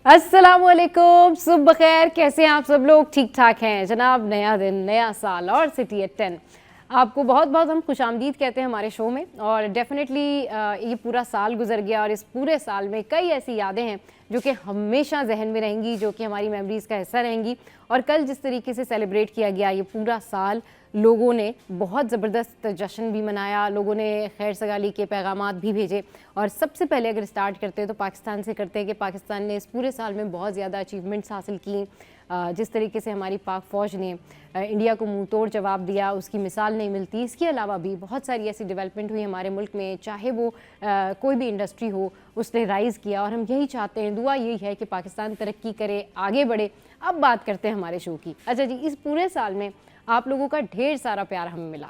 अस्सलामुअलैकुम, सुबह खैर। कैसे हैं आप सब लोग? ठीक ठाक हैं जनाब। नया दिन, नया साल और सिटी एट 10 आपको बहुत बहुत हम खुशामदीद कहते हैं हमारे शो में। और डेफिनेटली ये पूरा साल गुजर गया और इस पूरे साल में कई ऐसी यादें हैं जो कि हमेशा जहन में रहेंगी, जो कि हमारी मेमोरीज़ का हिस्सा रहेंगी। और कल जिस तरीके से सेलिब्रेट किया गया ये पूरा साल, लोगों ने बहुत ज़बरदस्त जश्न भी मनाया, लोगों ने खैर सगाली के पैगामात भी भेजे। और सबसे पहले अगर स्टार्ट करते हैं तो पाकिस्तान से करते हैं कि पाकिस्तान ने इस पूरे साल में बहुत ज़्यादा अचीवमेंट्स हासिल की। जिस तरीके से हमारी पाक फ़ौज ने इंडिया को मुंह तोड़ जवाब दिया, उसकी मिसाल नहीं मिलती। इसके अलावा भी बहुत सारी ऐसी डेवलपमेंट हुई हमारे मुल्क में, चाहे वो कोई भी इंडस्ट्री हो, उसने राइज़ किया। और हम यही चाहते हैं, दुआ यही है कि पाकिस्तान तरक्की करे, आगे बढ़े। अब बात करते हैं हमारे शो की। अच्छा जी, इस पूरे साल में आप लोगों का ढेर सारा प्यार हमें मिला।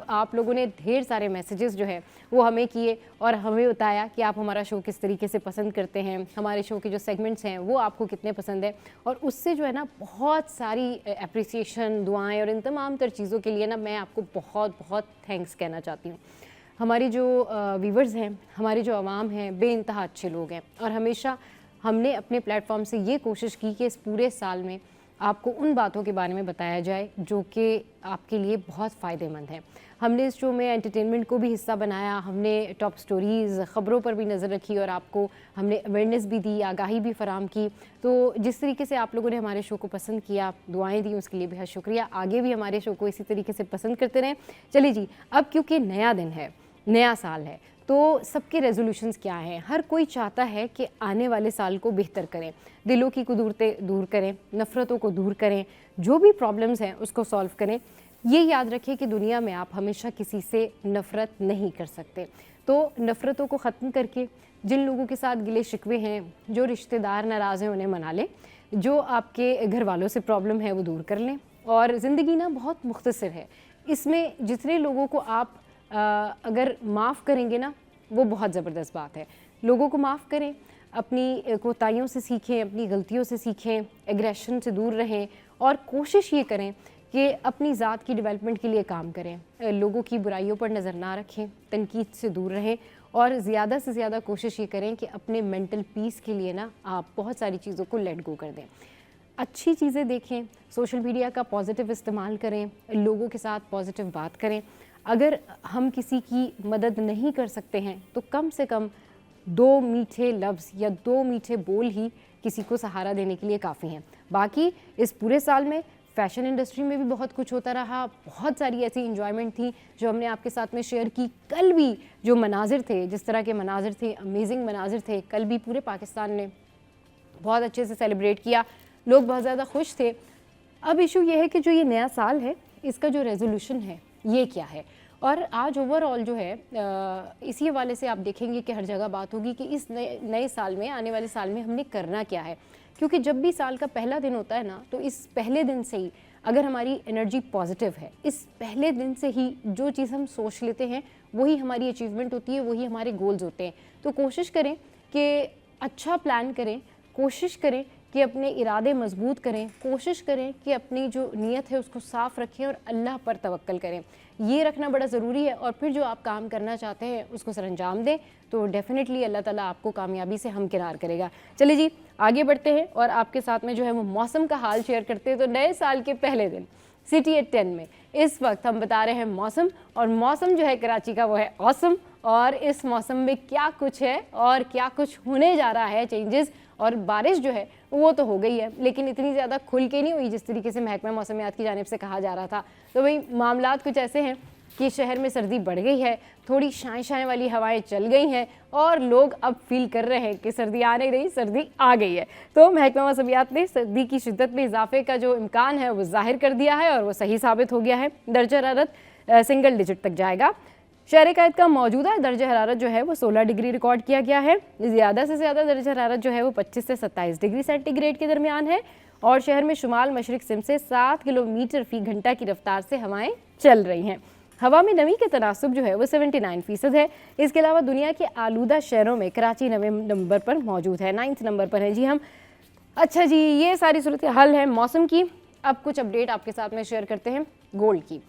आप लोगों ने ढेर सारे मैसेजेस जो है वो हमें किए और हमें बताया कि आप हमारा शो किस तरीके से पसंद करते हैं, हमारे शो के जो सेगमेंट्स हैं वो आपको कितने पसंद है। और उससे जो है ना बहुत सारी अप्रिसिएशन, दुआएं और इन तमाम तर चीज़ों के लिए ना मैं आपको बहुत बहुत थैंक्स कहना चाहती हूँ। हमारी जो व्यूवर्स हैं, हमारी जो आवाम हैं, बेइंतहा अच्छे लोग हैं। और हमेशा हमने अपने प्लेटफॉर्म से ये कोशिश की कि इस पूरे साल में आपको उन बातों के बारे में बताया जाए जो कि आपके लिए बहुत फ़ायदेमंद हैं। हमने इस शो में एंटरटेनमेंट को भी हिस्सा बनाया, हमने टॉप स्टोरीज़, ख़बरों पर भी नज़र रखी और आपको हमने अवेयरनेस भी दी, आगाही भी फराम की। तो जिस तरीके से आप लोगों ने हमारे शो को पसंद किया, दुआएं दी, उसके लिए बेहद शुक्रिया। आगे भी हमारे शो को इसी तरीके से पसंद करते रहें। चलिए जी, अब क्योंकि नया दिन है, नया साल है, तो सबके रेजोल्यूशंस क्या हैं? हर कोई चाहता है कि आने वाले साल को बेहतर करें, दिलों की कुदूरतें दूर करें, नफ़रतों को दूर करें, जो भी प्रॉब्लम्स हैं उसको सॉल्व करें। ये याद रखें कि दुनिया में आप हमेशा किसी से नफ़रत नहीं कर सकते। तो नफ़रतों को ख़त्म करके जिन लोगों के साथ गिले शिकवे हैं, जो रिश्तेदार नाराज़ हैं, उन्हें मना लें। जो आपके घर वालों से प्रॉब्लम है वो दूर कर लें। और ज़िंदगी ना बहुत मुख्तसर है, इसमें जितने लोगों को आप अगर माफ़ करेंगे ना, वो बहुत ज़बरदस्त बात है। लोगों को माफ़ करें, अपनी कोताहियों से सीखें, अपनी गलतियों से सीखें, एग्रेशन से दूर रहें और कोशिश ये करें कि अपनी ज़ात की डेवलपमेंट के लिए काम करें। लोगों की बुराइयों पर नज़र ना रखें, तनकीद से दूर रहें और ज़्यादा से ज़्यादा कोशिश ये करें कि अपने मेंटल पीस के लिए ना आप बहुत सारी चीज़ों को लेट गो कर दें। अच्छी चीज़ें देखें, सोशल मीडिया का पॉजिटिव इस्तेमाल करें, लोगों के साथ पॉजिटिव बात करें। अगर हम किसी की मदद नहीं कर सकते हैं तो कम से कम 2 मीठे लफ्ज़ या 2 मीठे बोल ही किसी को सहारा देने के लिए काफ़ी हैं। बाकी इस पूरे साल में फ़ैशन इंडस्ट्री में भी बहुत कुछ होता रहा, बहुत सारी ऐसी इंजॉयमेंट थी जो हमने आपके साथ में शेयर की। कल भी जो मनाजिर थे, जिस तरह के मनाजिर थे, अमेजिंग मनाजिर थे, कल भी पूरे पाकिस्तान ने बहुत अच्छे से सेलिब्रेट किया, लोग बहुत ज़्यादा खुश थे। अब इशू ये है कि जो ये नया साल है, इसका जो रेजोल्यूशन है ये क्या है। और आज ओवरऑल जो है इसी हवाले से आप देखेंगे कि हर जगह बात होगी कि इस नए साल में, आने वाले साल में हमने करना क्या है। क्योंकि जब भी साल का पहला दिन होता है ना, तो इस पहले दिन से ही अगर हमारी एनर्जी पॉजिटिव है, इस पहले दिन से ही जो चीज़ हम सोच लेते हैं वही हमारी अचीवमेंट होती है, वही हमारे गोल्स होते हैं। तो कोशिश करें कि अच्छा प्लान करें, कोशिश करें कि अपने इरादे मजबूत करें, कोशिश करें कि अपनी जो नीयत है उसको साफ़ रखें और अल्लाह पर तवक्कल करें। ये रखना बड़ा ज़रूरी है। और फिर जो आप काम करना चाहते हैं उसको सरअंजाम दें, तो डेफ़िनेटली अल्लाह ताला आपको कामयाबी से हमकिनार करेगा। चलिए जी, आगे बढ़ते हैं और आपके साथ में जो है वो मौसम का हाल शेयर करते हैं। तो नए साल के पहले दिन सिटी एट 10 में इस वक्त हम बता रहे हैं मौसम, और मौसम जो है कराची का वो है ऑसम। और इस मौसम में क्या कुछ है और क्या कुछ होने जा रहा है चेंजेस। और बारिश जो है वो तो हो गई है, लेकिन इतनी ज़्यादा खुल के नहीं हुई जिस तरीके से महकमा मौसमियात की जानिब से कहा जा रहा था। तो भाई मामलात कुछ ऐसे हैं कि शहर में सर्दी बढ़ गई है, थोड़ी शाएं शाएं वाली हवाएं चल गई हैं और लोग अब फील कर रहे हैं कि सर्दी आ नहीं रही, सर्दी आ गई है। तो महकमा मौसमियात ने सर्दी की शिद्दत में इजाफे का जो इम्कान है वो जाहिर कर दिया है और वो सही साबित हो गया है। दर्जा हरारत सिंगल डिजिट तक जाएगा। शहर कायद का मौजूदा दर्जा हरारत जो है वो 16 डिग्री रिकॉर्ड किया गया है। ज़्यादा से ज़्यादा दर्जा हरारत जो है वो 25 से 27 डिग्री सेंटीग्रेड के दरमियान है। और शहर में शुमाल मशरिक सिम से 7 किलोमीटर फी घंटा की रफ्तार से हवाएं चल रही हैं। हवा में नमी के तनासुब जो है वो 79% है। इसके अलावा दुनिया के आलूदा शहरों में कराची 9वें नंबर पर मौजूद है, 9th नंबर पर है जी हम। अच्छा जी, ये सारी सूरत हाल है मौसम की। अब कुछ अपडेट आपके साथ में शेयर करते हैं गोल्ड की।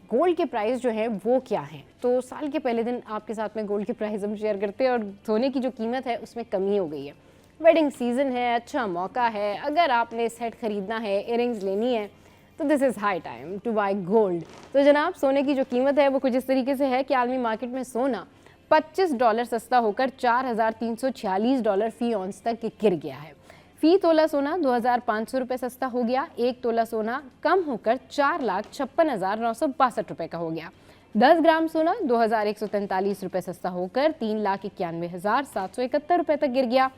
गोल्ड के प्राइस जो है वो क्या है, तो साल के पहले दिन आपके साथ में गोल्ड के प्राइस हम शेयर करते हैं और सोने की जो कीमत है उसमें कमी हो गई है। वेडिंग सीजन है, अच्छा मौका है, अगर आपने सेट खरीदना है, इयरिंग्स लेनी है, तो this is high time to buy gold. तो जनाब सोने की जो कीमत है वो कुछ इस तरीके से है कि आलमी मार्केट में सोना $25 सस्ता होकर $4,346 फी औंस तक गिर गया है। फी तोला सोना 2,500 रुपये सस्ता हो गया। एक तोला सोना कम होकर 4,56,962 रुपये का हो गया। 10 ग्राम सोना 2,143 रुपये सस्ता होकर 3,91,771 रुपये तक गिर गया।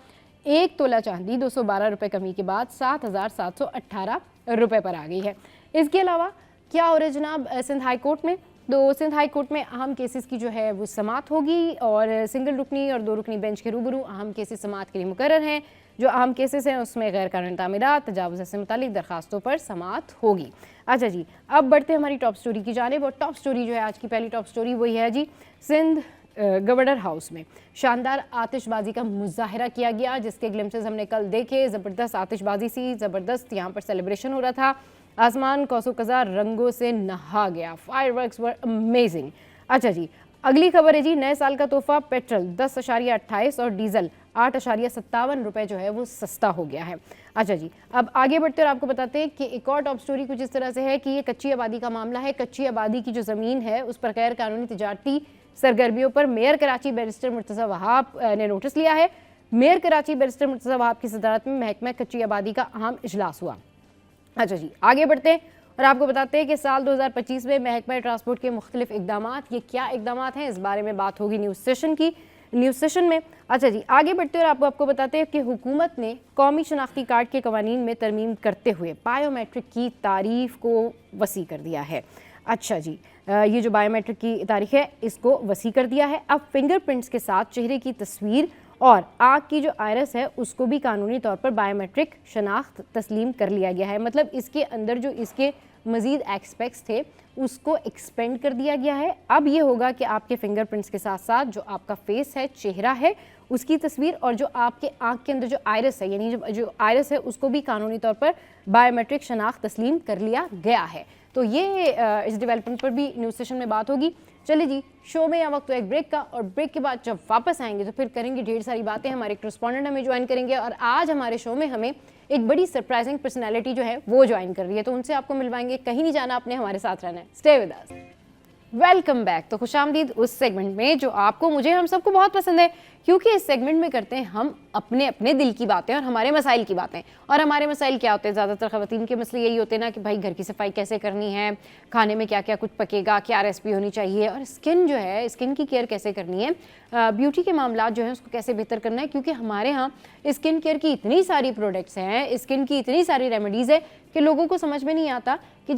एक तोला चांदी 212 रुपये कमी के बाद 7,718 रुपये पर आ गई है। इसके अलावा क्या हो रहा है जनाब सिंध हाई कोर्ट में? तो सिंध हाई कोर्ट में अहम केसेस की जो है वो समात होगी और सिंगल रुकनी और 2 रुकनी बेंच के रूबरू अहम केसेस समात के लिए मुकर्रर हैं। जो अहम केसेस हैं उसमें गैर कानूनी तामीरात, तजावुज़ से मुतालिक दरखास्तों पर समात होगी। अच्छा जी, अब बढ़ते हैं हमारी टॉप स्टोरी की जानिब। और टॉप स्टोरी जो है आज की पहली टॉप स्टोरी वही है जी, सिंध गवर्नर हाउस में शानदार आतिशबाजी का मुजाहरा किया गया, जिसके ग्लिम्सेस हमने कल देखे। ज़बरदस्त आतिशबाजी सी, ज़बरदस्त यहाँ पर सेलिब्रेशन हो रहा था। आसमान कौसो कज़ा रंगों से नहा गया, फायरवर्क्स वर अमेजिंग। अच्छा जी, अगली खबर है जी, नए साल का तोहफा पेट्रोल 10.28 और डीजल 8.57 रुपये जो है वो सस्ता हो गया है। अच्छा जी, अब आगे बढ़ते और आपको बताते हैं कि एक और टॉप स्टोरी कुछ इस तरह से है कि ये कच्ची आबादी का मामला है। कच्ची आबादी की जो ज़मीन है उस पर गैर कानूनी तिजारती सरगर्मियों पर मेयर कराची बैरिस्टर मुर्तज़ा वहाब ने नोटिस लिया है। मेयर कराची बैरिस्टर मुर्तज़ा वहाब की सदारत में महकमा कच्ची आबादी का अहम इजलास हुआ। अच्छा जी, आगे बढ़ते हैं और आपको बताते हैं कि साल 2025 में महकमा ट्रांसपोर्ट के मुख्तलिफ इकदामात, ये क्या इकदामात हैं इस बारे में बात होगी न्यूज़ सेशन में। अच्छा जी, आगे बढ़ते हैं और आपको बताते हैं कि हुकूमत ने कौमी शनाख्ती कार्ड के कवानीन में तरमीम करते हुए बायोमेट्रिक की तारीफ को वसी कर दिया है। अच्छा जी, ये जो बायोमेट्रिक की तारीख है इसको वसी कर दिया है। अब फिंगरप्रिंट्स के साथ चेहरे की तस्वीर और आँख की जो आयरस है उसको भी कानूनी तौर पर बायोमेट्रिक शनाख्त तस्लीम कर लिया गया है। मतलब इसके अंदर जो इसके मज़ीद एस्पेक्ट्स थे उसको एक्सपेंड कर दिया गया है। अब ये होगा कि आपके फिंगरप्रिंट्स के साथ साथ जो आपका फेस है, चेहरा है, उसकी तस्वीर और जो आपके आँख के अंदर जो आयरस है, यानी जो आयरस है उसको भी कानूनी तौर पर बायोमेट्रिक शनाख्त तस्लीम कर लिया गया है। तो ये इस डेवलपमेंट पर भी न्यूज़ सेशन में बात होगी। चलिए जी, शो में या वक्त तो एक ब्रेक का, और ब्रेक के बाद जब वापस आएंगे तो फिर करेंगे ढेर सारी बातें। हमारे करस्पॉन्डेंट हमें ज्वाइन करेंगे और आज हमारे शो में हमें एक बड़ी सरप्राइजिंग पर्सनैलिटी जो है वो ज्वाइन कर रही है, तो उनसे आपको मिलवाएंगे। कहीं नहीं जाना, आपने हमारे साथ रहना है। Stay with us. Welcome back. तो खुशामदीद उस सेगमेंट में जो आपको, मुझे, हम सबको बहुत पसंद है, क्योंकि इस सेगमेंट में करते हैं हम अपने अपने दिल की बातें और हमारे मसाइल की बातें। और हमारे मसाइल क्या होते हैं? ज़्यादातर ख़वातीन के मसले यही होते हैं ना कि भाई घर की सफाई कैसे करनी है, खाने में क्या क्या कुछ पकेगा, क्या रेसिपी होनी चाहिए, और स्किन जो है, स्किन की केयर कैसे करनी है, ब्यूटी के मामला जो है उसको कैसे बेहतर करना है। क्योंकि हमारे यहाँ स्किन केयर की इतनी सारी प्रोडक्ट्स हैं, स्किन की इतनी सारी रेमेडीज़ है कि लोगों को समझ में नहीं आता कि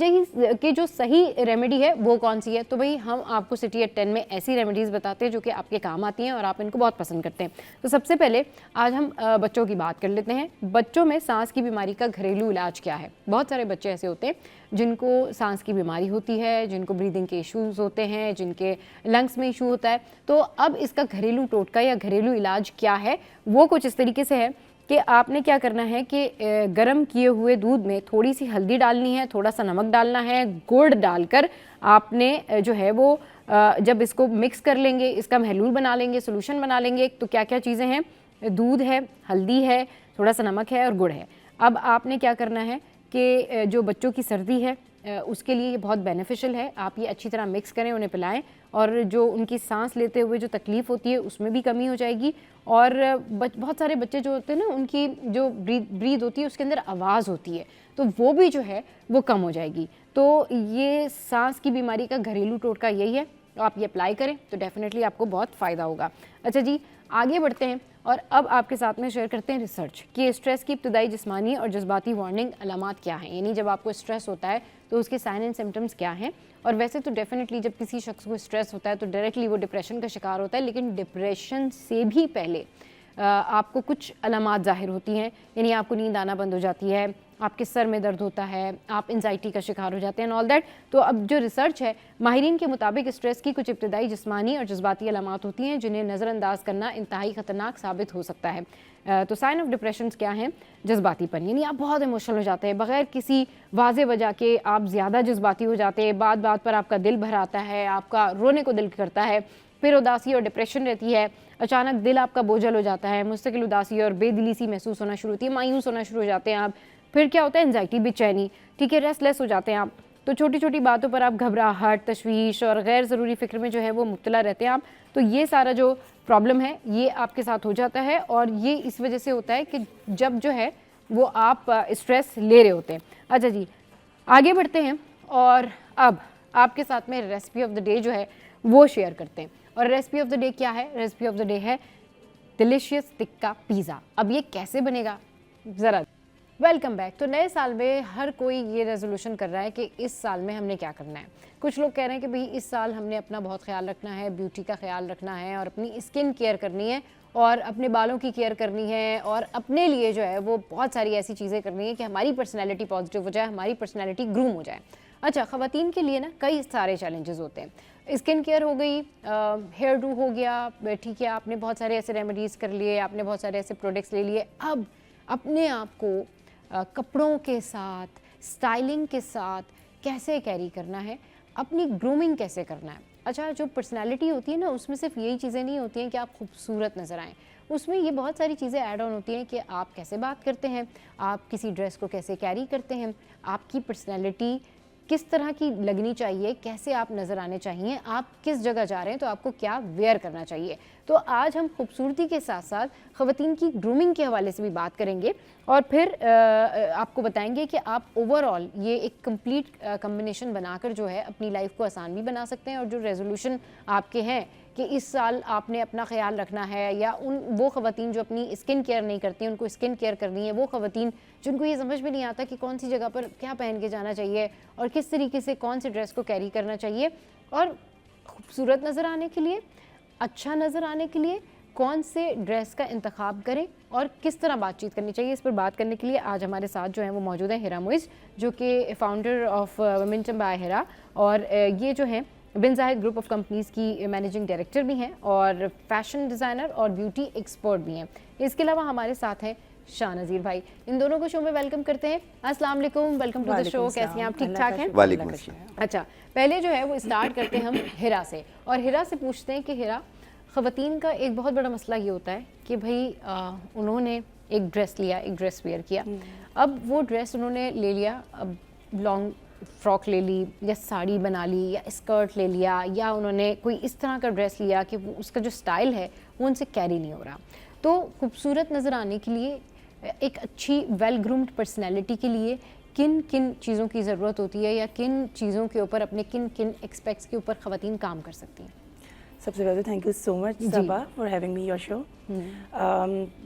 जो सही रेमेडी है वो कौन सी है। तो भाई हम आपको सिटी एट 10 में ऐसी रेमेडीज़ बताते हैं जो कि आपके काम आती हैं और आप इनको बहुत पसंद करते हैं। तो सबसे पहले आज हम बच्चों की बात कर लेते हैं। बच्चों में सांस की बीमारी का घरेलू इलाज क्या है? बहुत सारे बच्चे ऐसे होते हैं जिनको सांस की बीमारी होती है, जिनको ब्रीदिंग के इश्यूज़ होते हैं, जिनके लंग्स में इशू होता है। तो अब इसका घरेलू टोटका या घरेलू इलाज क्या है वो कुछ इस तरीके से है कि आपने क्या करना है कि गर्म किए हुए दूध में थोड़ी सी हल्दी डालनी है, थोड़ा सा नमक डालना है, गुड़ डालकर आपने जो है वो जब इसको मिक्स कर लेंगे, इसका महलूल बना लेंगे, सोल्यूशन बना लेंगे। तो क्या क्या चीज़ें हैं? दूध है, हल्दी है, थोड़ा सा नमक है और गुड़ है। अब आपने क्या करना है कि जो बच्चों की सर्दी है उसके लिए ये बहुत बेनिफिशियल है। आप ये अच्छी तरह मिक्स करें, उन्हें पिलाएं, और जो उनकी सांस लेते हुए जो तकलीफ़ होती है उसमें भी कमी हो जाएगी। और बहुत सारे बच्चे जो होते हैं ना, उनकी जो ब्रीद होती है उसके अंदर आवाज़ होती है, तो वो भी जो है वो कम हो जाएगी। तो ये सांस की बीमारी का घरेलू टोटका यही है। तो आप ये अप्लाई करें तो डेफिनेटली आपको बहुत फ़ायदा होगा। अच्छा जी, आगे बढ़ते हैं और अब आपके साथ में शेयर करते हैं रिसर्च कि स्ट्रेस की इब्तदाई जिस्मानी और जज्बाती वार्निंग अलामात क्या हैं। यानी जब आपको स्ट्रेस होता है तो उसके साइन एंड सिम्टम्स क्या हैं। और वैसे तो डेफिनेटली जब किसी शख्स को स्ट्रेस होता है तो डायरेक्टली वो डिप्रेशन का शिकार होता है, लेकिन डिप्रेशन से भी पहले आपको कुछ अलामात ज़ाहिर होती हैं। यानी आपको नींद आना बंद हो जाती है, आपके सर में दर्द होता है, आप एंजाइटी का शिकार हो जाते हैं, ऑल दैट। तो अब जो रिसर्च है, माहिरीन के मुताबिक स्ट्रेस की कुछ इब्तदाई जिस्मानी और जज्बाती अलामात होती हैं जिन्हें नज़रअंदाज करना इंतहाई ख़तरनाक साबित हो सकता है। तो साइन ऑफ डिप्रेशन क्या हैं? जज्बातीपन, यानी आप बहुत इमोशनल हो जाते हैं, बग़ैर किसी वाज़े वजह के आप ज़्यादा जज्बाती हो जाते हैं, बात बात पर आपका दिल भर आता है, आपका रोने को दिल करता है, फिर उदासी और डिप्रेशन रहती है, अचानक दिल आपका बोझल हो जाता है, मुस्तकिल उदासी और बेदिली सी महसूस होना शुरू होती है, मायूस होना शुरू हो जाते हैं आप। फिर क्या होता है, एंजाइटी, बेचैनी, ठीक है, रेस्टलेस हो जाते हैं आप। तो छोटी छोटी बातों पर आप घबराहट, तशवीश और गैर ज़रूरी फिक्र में जो है वो मुब्तला रहते हैं आप। तो ये सारा जो प्रॉब्लम है ये आपके साथ हो जाता है, और ये इस वजह से होता है कि जब जो है वो आप स्ट्रेस ले रहे होते हैं। अच्छा जी, आगे बढ़ते हैं और अब आपके साथ में रेसिपी ऑफ द डे जो है वो शेयर करते हैं। और रेसिपी ऑफ द डे क्या है? रेसिपी ऑफ द डे है डिलीशियस टिक्का पिज़्ज़ा। अब ये कैसे बनेगा, ज़रा वेलकम बैक। तो नए साल में हर कोई ये रेजोल्यूशन कर रहा है कि इस साल में हमने क्या करना है। कुछ लोग कह रहे हैं कि भाई इस साल हमने अपना बहुत ख्याल रखना है, ब्यूटी का ख्याल रखना है और अपनी स्किन केयर करनी है और अपने बालों की केयर करनी है और अपने लिए जो है वो बहुत सारी ऐसी चीज़ें करनी है कि हमारी पर्सनैलिटी पॉजिटिव हो जाए, हमारी पर्सनैलिटी ग्रूम हो जाए। अच्छा, ख़वातीन के लिए ना कई सारे चैलेंजेस होते हैं। स्किन केयर हो गई, हेयर डू हो गया, ठीक है, आपने बहुत सारे ऐसे रेमेडीज़ कर लिए, आपने बहुत सारे ऐसे प्रोडक्ट्स ले लिए। अब अपने आप को कपड़ों के साथ, स्टाइलिंग के साथ कैसे कैरी करना है, अपनी ग्रूमिंग कैसे करना है। अच्छा, जो पर्सनालिटी होती है ना, उसमें सिर्फ यही चीज़ें नहीं होती हैं कि आप खूबसूरत नज़र आएँ, उसमें ये बहुत सारी चीज़ें ऐड ऑन होती हैं कि आप कैसे बात करते हैं, आप किसी ड्रेस को कैसे कैरी करते हैं, आपकी पर्सनालिटी किस तरह की लगनी चाहिए, कैसे आप नज़र आने चाहिए, आप किस जगह जा रहे हैं तो आपको क्या वेयर करना चाहिए। तो आज हम खूबसूरती के साथ साथ ख़वातीन की ग्रूमिंग के हवाले से भी बात करेंगे और फिर आपको बताएंगे कि आप ओवरऑल ये एक कंप्लीट कम्बिनेशन बनाकर जो है अपनी लाइफ को आसान भी बना सकते हैं। और जो रेजोल्यूशन आपके हैं कि इस साल आपने अपना ख्याल रखना है, या वो ख़वातीन जो अपनी स्किन केयर नहीं करती हैं उनको स्किन केयर करनी है, वो ख़वातीन जिनको ये समझ में नहीं आता कि कौन सी जगह पर क्या पहन के जाना चाहिए और किस तरीके से कौन से ड्रेस को कैरी करना चाहिए, और खूबसूरत नज़र आने के लिए, अच्छा नज़र आने के लिए कौन से ड्रेस का इंतखाब करें और किस तरह बातचीत करनी चाहिए, इस पर बात करने के लिए आज हमारे साथ जो है वो मौजूद है हिरा मुइज़, जो कि फाउंडर ऑफ मोमेंटम बाय हिरा, और ये जो है बिन ज़ाहिद ग्रुप ऑफ कंपनीज़ की मैनेजिंग डायरेक्टर भी हैं और फैशन डिज़ाइनर और ब्यूटी एक्सपर्ट भी हैं। इसके अलावा हमारे साथ हैं शाह नज़ीर भाई। इन दोनों को शो में वेलकम करते हैं। अस्सलाम वालेकुम, वेलकम टू द शो। कैसी हैं आप, ठीक ठाक हैं? वालेकुम अस्सलाम। अच्छा, पहले जो है वो स्टार्ट करते हैं हम हिरा से, और हिरा से पूछते हैं कि हिरा, ख़वातीन का एक बहुत बड़ा मसला ये होता है कि भाई उन्होंने एक ड्रेस लिया, एक ड्रेस वेयर किया, अब वो ड्रेस उन्होंने ले लिया, अब लॉन्ग फ्रॉक ले ली या साड़ी बना ली या स्कर्ट ले लिया, या उन्होंने कोई इस तरह का ड्रेस लिया कि उसका जो स्टाइल है वो उनसे कैरी नहीं हो रहा। तो खूबसूरत नज़र आने के लिए, एक अच्छी वेल ग्रूम्ड पर्सनैलिटी के लिए किन किन चीज़ों की ज़रूरत होती है, या किन चीज़ों के ऊपर, अपने किन किन एक्सपेक्ट्स के ऊपर ख़वातीन काम कर सकती हैं? सबसे पहले thank you so much Saba for having me your show.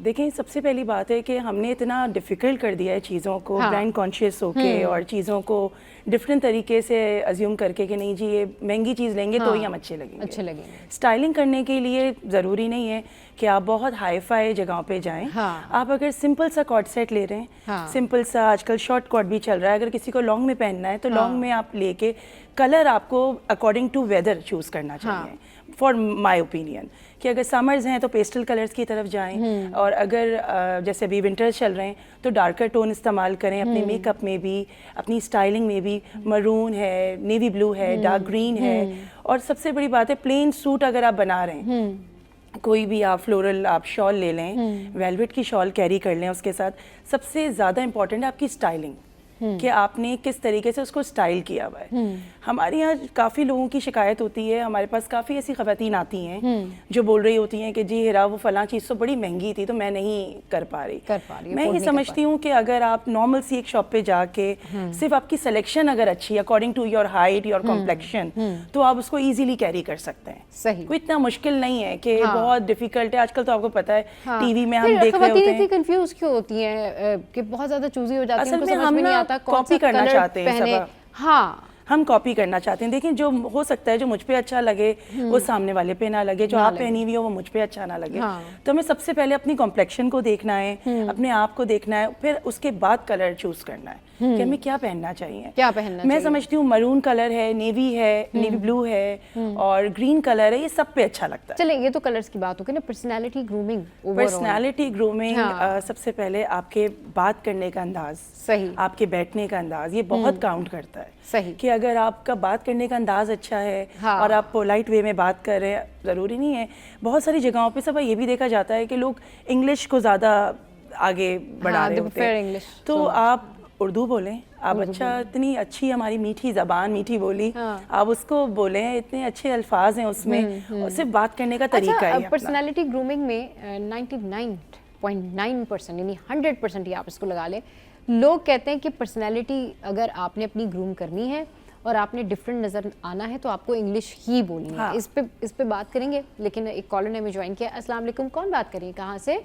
देखें, सबसे पहली बात है कि हमने इतना डिफ़िकल्ट कर दिया है चीज़ों को, ब्रांड कॉन्शियस होके और चीज़ों को डिफरेंट तरीके से अज्यूम करके कि नहीं जी ये महंगी चीज़ लेंगे तो ही हम अच्छे लगेंगे। स्टाइलिंग करने के लिए ज़रूरी नहीं है कि आप बहुत हाई फाई जगहों पे जाएं। आप अगर सिंपल सा कॉट सेट ले रहे हैं, सिंपल सा, आजकल शॉर्ट कॉट भी चल रहा है, अगर किसी को लॉन्ग में पहनना है तो लॉन्ग में आप लेके कलर आपको अकॉर्डिंग टू वेदर चूज़ करना चाहिए। फॉर माई ओपिनियन कि अगर समर्स हैं तो पेस्टल कलर्स की तरफ जाएं, और अगर जैसे अभी विंटर्स चल रहे हैं तो डार्कर टोन इस्तेमाल करें अपने मेकअप में भी, अपनी स्टाइलिंग में भी। मरून है, नेवी ब्लू है, डार्क ग्रीन है, और सबसे बड़ी बात है प्लेन सूट अगर आप बना रहे हैं, कोई भी आप फ्लोरल आप शॉल ले लें, वेलवेट की शॉल कैरी कर लें उसके साथ। सबसे ज़्यादा इंपॉर्टेंट है आपकी स्टाइलिंग, कि आपने किस तरीके से उसको स्टाइल किया हुआ है। हमारे यहाँ काफ़ी लोगों की शिकायत होती है, हमारे पास काफ़ी ऐसी ख़वातीन आती हैं जो बोल रही होती हैं कि जी हिरा वो फ़लाँ चीज़ तो बड़ी महंगी थी तो मैं नहीं कर पा रही। मैं ये समझती हूँ कि अगर आप नॉर्मल सी एक शॉप पे जाके सिर्फ आपकी सिलेक्शन अगर अच्छी according to your height, your complexion, तो आप उसको ईजिली कैरी कर सकते हैं। सही, कोई इतना मुश्किल नहीं है कि बहुत डिफिकल्ट है। आजकल तो आपको पता है टीवी में हम देख रहे होते हैं। कंफ्यूज क्यों होती हैं कि बहुत ज़्यादा चूजी हो जाती हैं, असल में हम ना कॉपी करना चाहते हैं। हाँ, हम कॉपी करना चाहते हैं। देखिए, जो हो सकता है जो मुझ पे अच्छा लगे वो सामने वाले पे ना लगे, जो आप पहनी हुई हो वो मुझ पे अच्छा ना लगे। तो हमें सबसे पहले अपनी कॉम्प्लेक्शन को देखना है, अपने आप को देखना है, फिर उसके बाद कलर चूज करना है कि हमें क्या पहनना चाहिए। मैं समझती हूँ मरून कलर है, नेवी है, नेवी ब्लू है और ग्रीन कलर है, ये सब पे अच्छा लगता है। चले, ये तो कलर्स की बात होगी ना। पर्सनालिटी ग्रूमिंग, पर्सनालिटी ग्रूमिंग, सबसे पहले आपके बात करने का अंदाज, सही, आपके बैठने का अंदाज, ये बहुत काउंट करता है। सही, कि अगर आपका बात करने का अंदाज अच्छा है हाँ। और आप पोलाइट वे में बात कर रहे हैं, ज़रूरी नहीं है, बहुत सारी जगहों पे सब ये भी देखा जाता है कि लोग इंग्लिश को ज़्यादा आगे बढ़ा रहे होते हैं, तो आप उर्दू बोलें, आप अच्छा, इतनी अच्छी हमारी मीठी ज़बान, मीठी बोली, हाँ। आप उसको बोलें, इतने अच्छे अल्फाज हैं उसमें, और सिर्फ बात करने का तरीका है। पर्सनालिटी ग्रूमिंग में 99.9% यानी 100% ही आप इसको लगा लें, लोग कहते हैं कि पर्सनालिटी अगर आपने अपनी ग्रूम करनी है और आपने डिफरेंट नज़र आना है तो आपको इंग्लिश ही बोलनी है। इस पे बात करेंगे, लेकिन एक कॉलर ने हमें ज्वाइन किया। अस्सलाम वालेकुम, कौन बात करिए, कहाँ से?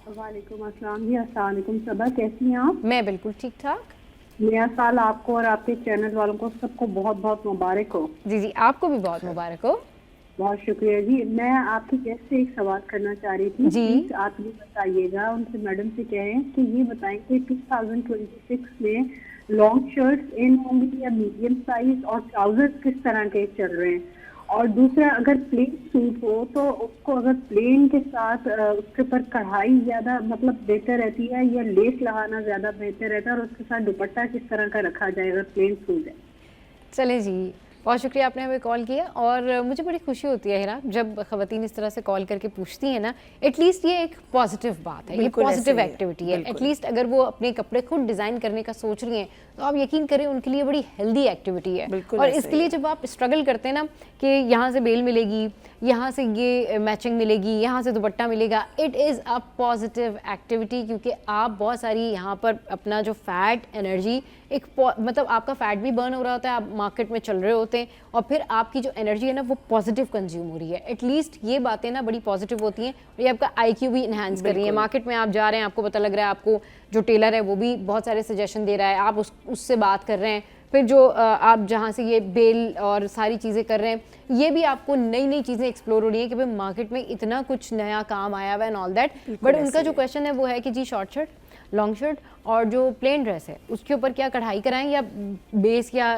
वालेकुम अस्सलाम जी। अस्सलाम वालेकुम सबा, कैसी हैं आप? मैं बिल्कुल ठीक ठाक। नया साल आपको और आपके चैनल वालों को सबको बहुत बहुत मुबारक हो। जी जी, आपको भी बहुत मुबारक हो। बहुत शुक्रिया जी। मैं आपकी गेस्ट से एक सवाल करना चाह रही थी जी। प्लीज आप ये बताइएगा, उनसे मैडम से कहें कि ये बताएं कि 2026 में लॉन्ग शर्ट्स इन होंगी या मीडियम साइज, और ट्राउजर्स किस तरह के चल रहे हैं। और दूसरा, अगर प्लेन सूट हो तो उसको अगर प्लेन के साथ उसके ऊपर कढ़ाई ज्यादा मतलब बेहतर रहती है या लेस लगाना ज्यादा बेहतर रहता है, और उसके साथ दुपट्टा किस तरह का रखा जाए अगर प्लेन सूट है। चले जी, बहुत शुक्रिया आपने हमें कॉल किया, और मुझे बड़ी खुशी होती है हिरा जब ख़वातीन इस तरह से कॉल करके पूछती हैं ना, एटलीस्ट ये एक पॉजिटिव बात है, ये पॉजिटिव एक्टिविटी है। एटलीस्ट अगर वो अपने कपड़े खुद डिज़ाइन करने का सोच रही हैं तो आप यकीन करें उनके लिए बड़ी हेल्दी एक्टिविटी है। और इसके लिए जब आप स्ट्रगल करते हैं ना कि यहाँ से बेल मिलेगी, यहाँ से ये मैचिंग मिलेगी, यहाँ से दुपट्टा मिलेगा, it is a positive activity, क्योंकि आप बहुत सारी यहाँ पर अपना जो फैट एनर्जी एक मतलब आपका फैट भी बर्न हो रहा होता है, आप मार्केट में चल रहे होते हैं, और फिर आपकी जो एनर्जी है ना वो पॉजिटिव कंज्यूम हो रही है। एटलीस्ट ये बातें ना बड़ी पॉजिटिव होती हैं, और ये आपका IQ भी इन्हांस कर रही है। मार्केट में आप जा रहे हैं, आपको पता लग रहा है, आपको जो टेलर है वो भी बहुत सारे सजेशन दे रहा है, आप उससे बात कर रहे हैं, फिर जो आप जहाँ से ये बेल और सारी चीज़ें कर रहे हैं, ये भी आपको नई नई चीज़ें एक्सप्लोर हो रही है कि भाई मार्केट में इतना कुछ नया काम आया हुआ है एंड ऑल दैट। बट उनका जो क्वेश्चन है वो है कि जी शॉर्ट शर्ट, लॉन्ग शर्ट और जो प्लेन ड्रेस है उसके ऊपर क्या कढ़ाई कराएं या बेस या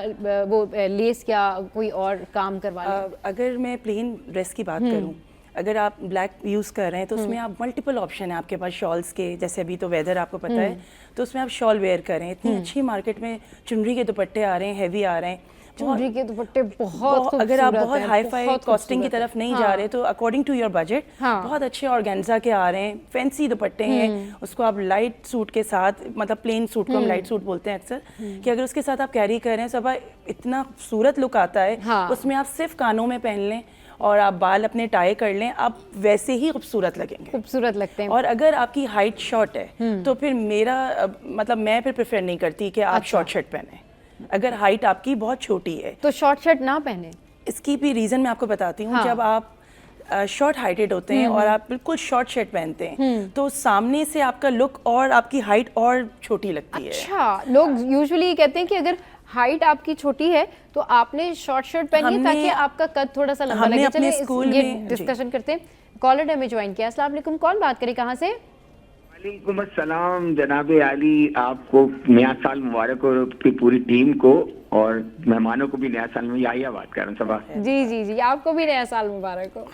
वो लेस या कोई और काम करवा लें? अगर मैं प्लेन ड्रेस की बात करूं, अगर आप ब्लैक यूज़ कर रहे हैं तो उसमें आप मल्टीपल ऑप्शन है आपके पास शॉल्स के, जैसे अभी तो वेदर आपको पता है, तो उसमें आप शॉल वेयर करें। इतनी अच्छी मार्केट में चुनरी के दुपट्टे आ रहे हैं, हैवी आ रहे हैं, चुनरी के दुपट्टे बहुत अगर आप बहुत हाई फाई कॉस्टिंग की तरफ नहीं जा रहे तो अकॉर्डिंग टू योर बजट बहुत अच्छे ऑर्गेन्जा के आ रहे हैं, फैंसी दुपट्टे हैं, उसको आप लाइट सूट के साथ, मतलब प्लेन सूट को हम लाइट सूट बोलते हैं अक्सर, कि अगर उसके साथ आप कैरी कर रहे हैं सब इतना खूबसूरत लुक आता है। उसमें आप सिर्फ कानों में पहन लें और आप बाल अपने टाई कर लें, आप वैसे ही खूबसूरत लगेंगे, खूबसूरत लगते हैं। और अगर आपकी हाइट शॉर्ट है तो फिर मेरा मतलब मैं फिर प्रेफर नहीं करती कि आप शॉर्ट शर्ट पहने। अगर हाइट आपकी बहुत छोटी है तो शॉर्ट शर्ट ना पहने। इसकी भी रीज़न मैं आपको बताती हूँ। जब आप शॉर्ट हाइटेड होते हैं और आप बिल्कुल शॉर्ट शर्ट पहनते हैं तो सामने से आपका लुक और आपकी हाइट और छोटी लगती है। अच्छा, लोग यूजुअली कहते हैं कि अगर हाइट आपकी छोटी है तो आपने शॉर्ट शर्ट पहनी है ताकि आपका कद थोड़ा सा लंबा लगे। चलिए स्कूल में डिस्कशन करते हैं। कॉलर ने हमें ज्वाइन किया। अस्सलाम वालेकुम, कौन बात करे, कहाँ से? वालेकुम अस्सलाम जनाब आली, आपको नया साल मुबारक और आपकी पूरी टीम को, और मेहमानों को भी नया साल में यही बात कर रहा हूँ सबा। जी जी जी, आपको भी नया साल मुबारक हो।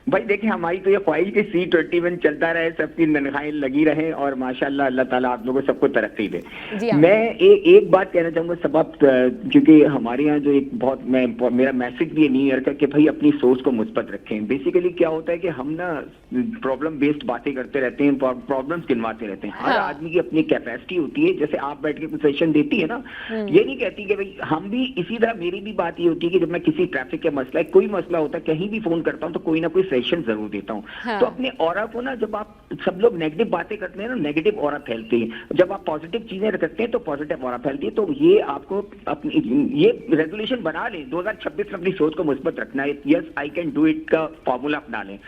भाई देखिए, हमारी तो ये ख्वाहिश कि C21 चलता रहे, सबकी तनख्वाहें लगी रहे और माशाल्लाह अल्लाह ताला आप लोगों सबको तरक्की दे। मैं एक बात कहना चाहूंगा सबब, क्योंकि हमारे यहाँ जो एक बहुत मेरा मैसेज भी न्यू ईयर का कि भाई अपनी सोच को मुस्बत रखें। बेसिकली क्या होता है कि हम ना प्रॉब्लम बेस्ड बातें करते रहते हैं, प्रॉब्लम्स गिनवाते रहते हैं। हर आदमी की अपनी कैपेसिटी होती है, जैसे आप बैठ के कुछ सेशन देती है ना, ये नहीं कहती कि भाई हम भी इसी तरह। मेरी भी बात ये होती है कि जब मैं किसी ट्रैफिक का मसला है, कोई मसला होता है, कहीं भी फोन करता हूँ तो कोई ना कोई सेशन जरूर देता हूँ। तो अपने ऑरा को ना, जब आप सब लोग नेगेटिव बातें करते हैं ना, नेगेटिव ऑरा फैलती है। जब आप पॉजिटिव चीजें रखते हैं तो पॉजिटिव ऑरा फैलती है। तो ये आपको अपनी ये रेजोल्यूशन बना लें, 2026 में अपनी सोच को मुस्बत रखना है। Yes I can do it का फॉर्मूला अपना लें।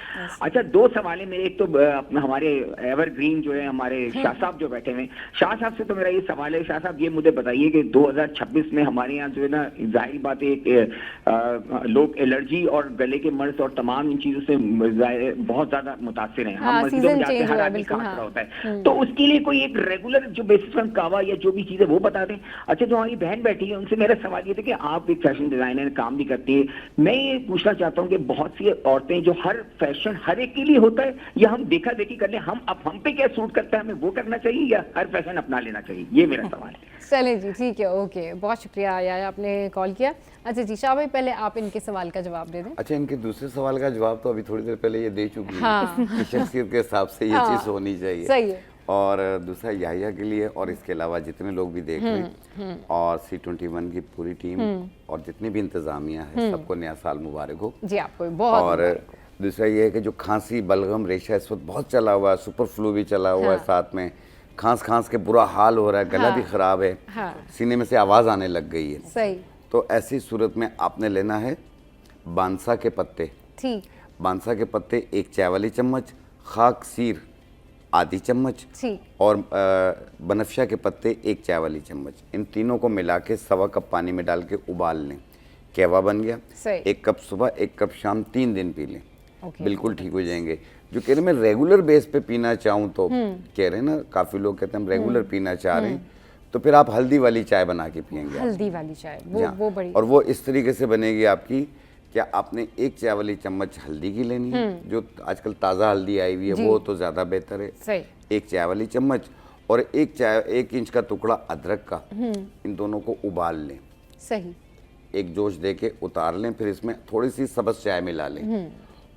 अच्छा, दो सवाल है मेरे। एक तो हमारे एवरग्रीन जो है हमारे शाह साहब जो बैठे हुए, शाह साहब से तो मेरा ये सवाल है, शाह साहब ये मुझे बताइए कि 2026 में हमारे यहाँ जो है ना, जाहिर बात है लोग एलर्जी और गले के मर्ज और तमाम इन चीजों से बहुत ज्यादा मुतासिर हैं। हम मस्जिदों में जाते हैं, हर आदमी खास रहा होता है, तो उसके लिए कोई एक रेगुलर जो बेसिस पर कावा या जो भी चीजें वो बता दें। अच्छा, जो हमारी बहन बैठी है उनसे मेरा सवाल ये था कि आप एक फैशन डिजाइनर काम भी करती है, मैं ये पूछना चाहता हूँ कि बहुत सी औरतें जो हर फैशन हर एक के लिए होता है, या हम देखा देखी कर ले, हम पे क्या सूट करता है हमें वो करना चाहिए, या हर फैशन अपना लेना चाहिए? ये मेरा सवाल है। चले जी, ठीक है, ओके, बहुत शुक्रिया या आपने कॉल किया। अच्छा जी, शाह भाई पहले आप इनके सवाल का जवाब दे दें। अच्छा, इनके दूसरे सवाल का जवाब तो अभी थोड़ी देर पहले ये दे चुकी हाँ। है कि शख्सियत के हिसाब से ये चीज़ होनी चाहिए। सही है। और दूसरा याहिया के लिए और इसके अलावा जितने लोग भी देख रहे हैं और C21 की पूरी टीम और जितनी भी इंतजामिया है, सबको नया साल मुबारक हो जी, आपको भी बहुत और मुबारक हो। दूसरा ये है कि जो खांसी, बलगम, रेशा इस वक्त बहुत चला हुआ है, सुपर फ्लू भी चला हुआ है, साथ में खांस के बुरा हाल हो रहा है, गला भी खराब है, सीने में से आवाज़ आने लग गई है। सही। तो ऐसी सूरत में आपने लेना है बांसा के पत्ते। ठीक। बांसा के पत्ते 1 चाय वाली चम्मच, खाक सीर आधी चम्मच ठीक। और बनफशा के पत्ते 1 चाय वाली चम्मच, इन तीनों को मिला के 1.25 कप पानी में डाल के उबाल लें। कहवा बन गया। सही। 1 कप सुबह, 1 कप शाम, 3 दिन पी लें। बिल्कुल ठीक हो जाएंगे। जो कह रहे मैं रेगुलर बेस पे पीना चाहूँ तो कह रहे हैं ना, काफ़ी लोग कहते हैं हम रेगुलर पीना चाह रहे हैं, तो फिर आप हल्दी वाली चाय बना के पियेंगे। हल्दी वाली चाय वो बड़ी, और वो इस तरीके से बनेगी आपकी, क्या आपने 1 चाय वाली चम्मच हल्दी की लेनी है, जो आजकल ताज़ा हल्दी आई हुई है वो तो ज़्यादा बेहतर है। सही। 1 चाय वाली चम्मच और 1 इंच का टुकड़ा अदरक का, इन दोनों को उबाल लें। सही। एक जोश दे के उतार लें, फिर इसमें थोड़ी सी सब्ज़ चाय मिला लें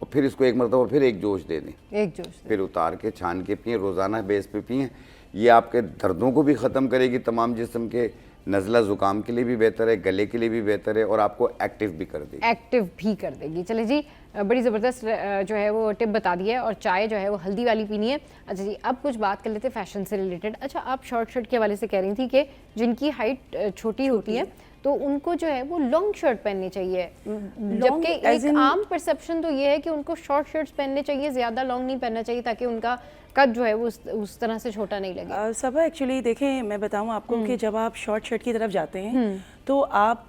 और फिर इसको एक मरतबा फिर एक जोश दे दें। एक जोश फिर उतार के छान के पिए, रोज़ाना बेस पे पिए। ये आपके दर्दों को भी ख़त्म करेगी, तमाम जिस्म के, नज़ला ज़ुकाम के लिए भी बेहतर है, गले के लिए भी बेहतर है और आपको एक्टिव भी कर देगी। एक्टिव भी कर देगी। चले जी, बड़ी ज़बरदस्त जो है वो टिप बता दी है। और चाय जो है वो हल्दी वाली पीनी है। अच्छा जी, अब कुछ बात कर लेते हैं फैशन से रिलेटेड। अच्छा, आप शॉर्ट शर्ट के हवाले से कह रही थी कि जिनकी हाइट छोटी होती है तो उनको जो है वो लॉन्ग शर्ट पहननी चाहिए, जबकि एक आम परसेप्शन तो ये है कि उनको शॉर्ट शर्ट्स पहनने चाहिए, ज़्यादा लॉन्ग नहीं पहनना चाहिए ताकि उनका कद जो है वो उस तरह से छोटा नहीं लगे। सबा एक्चुअली देखें, मैं बताऊं आपको कि जब आप शॉर्ट शर्ट की तरफ जाते हैं तो आप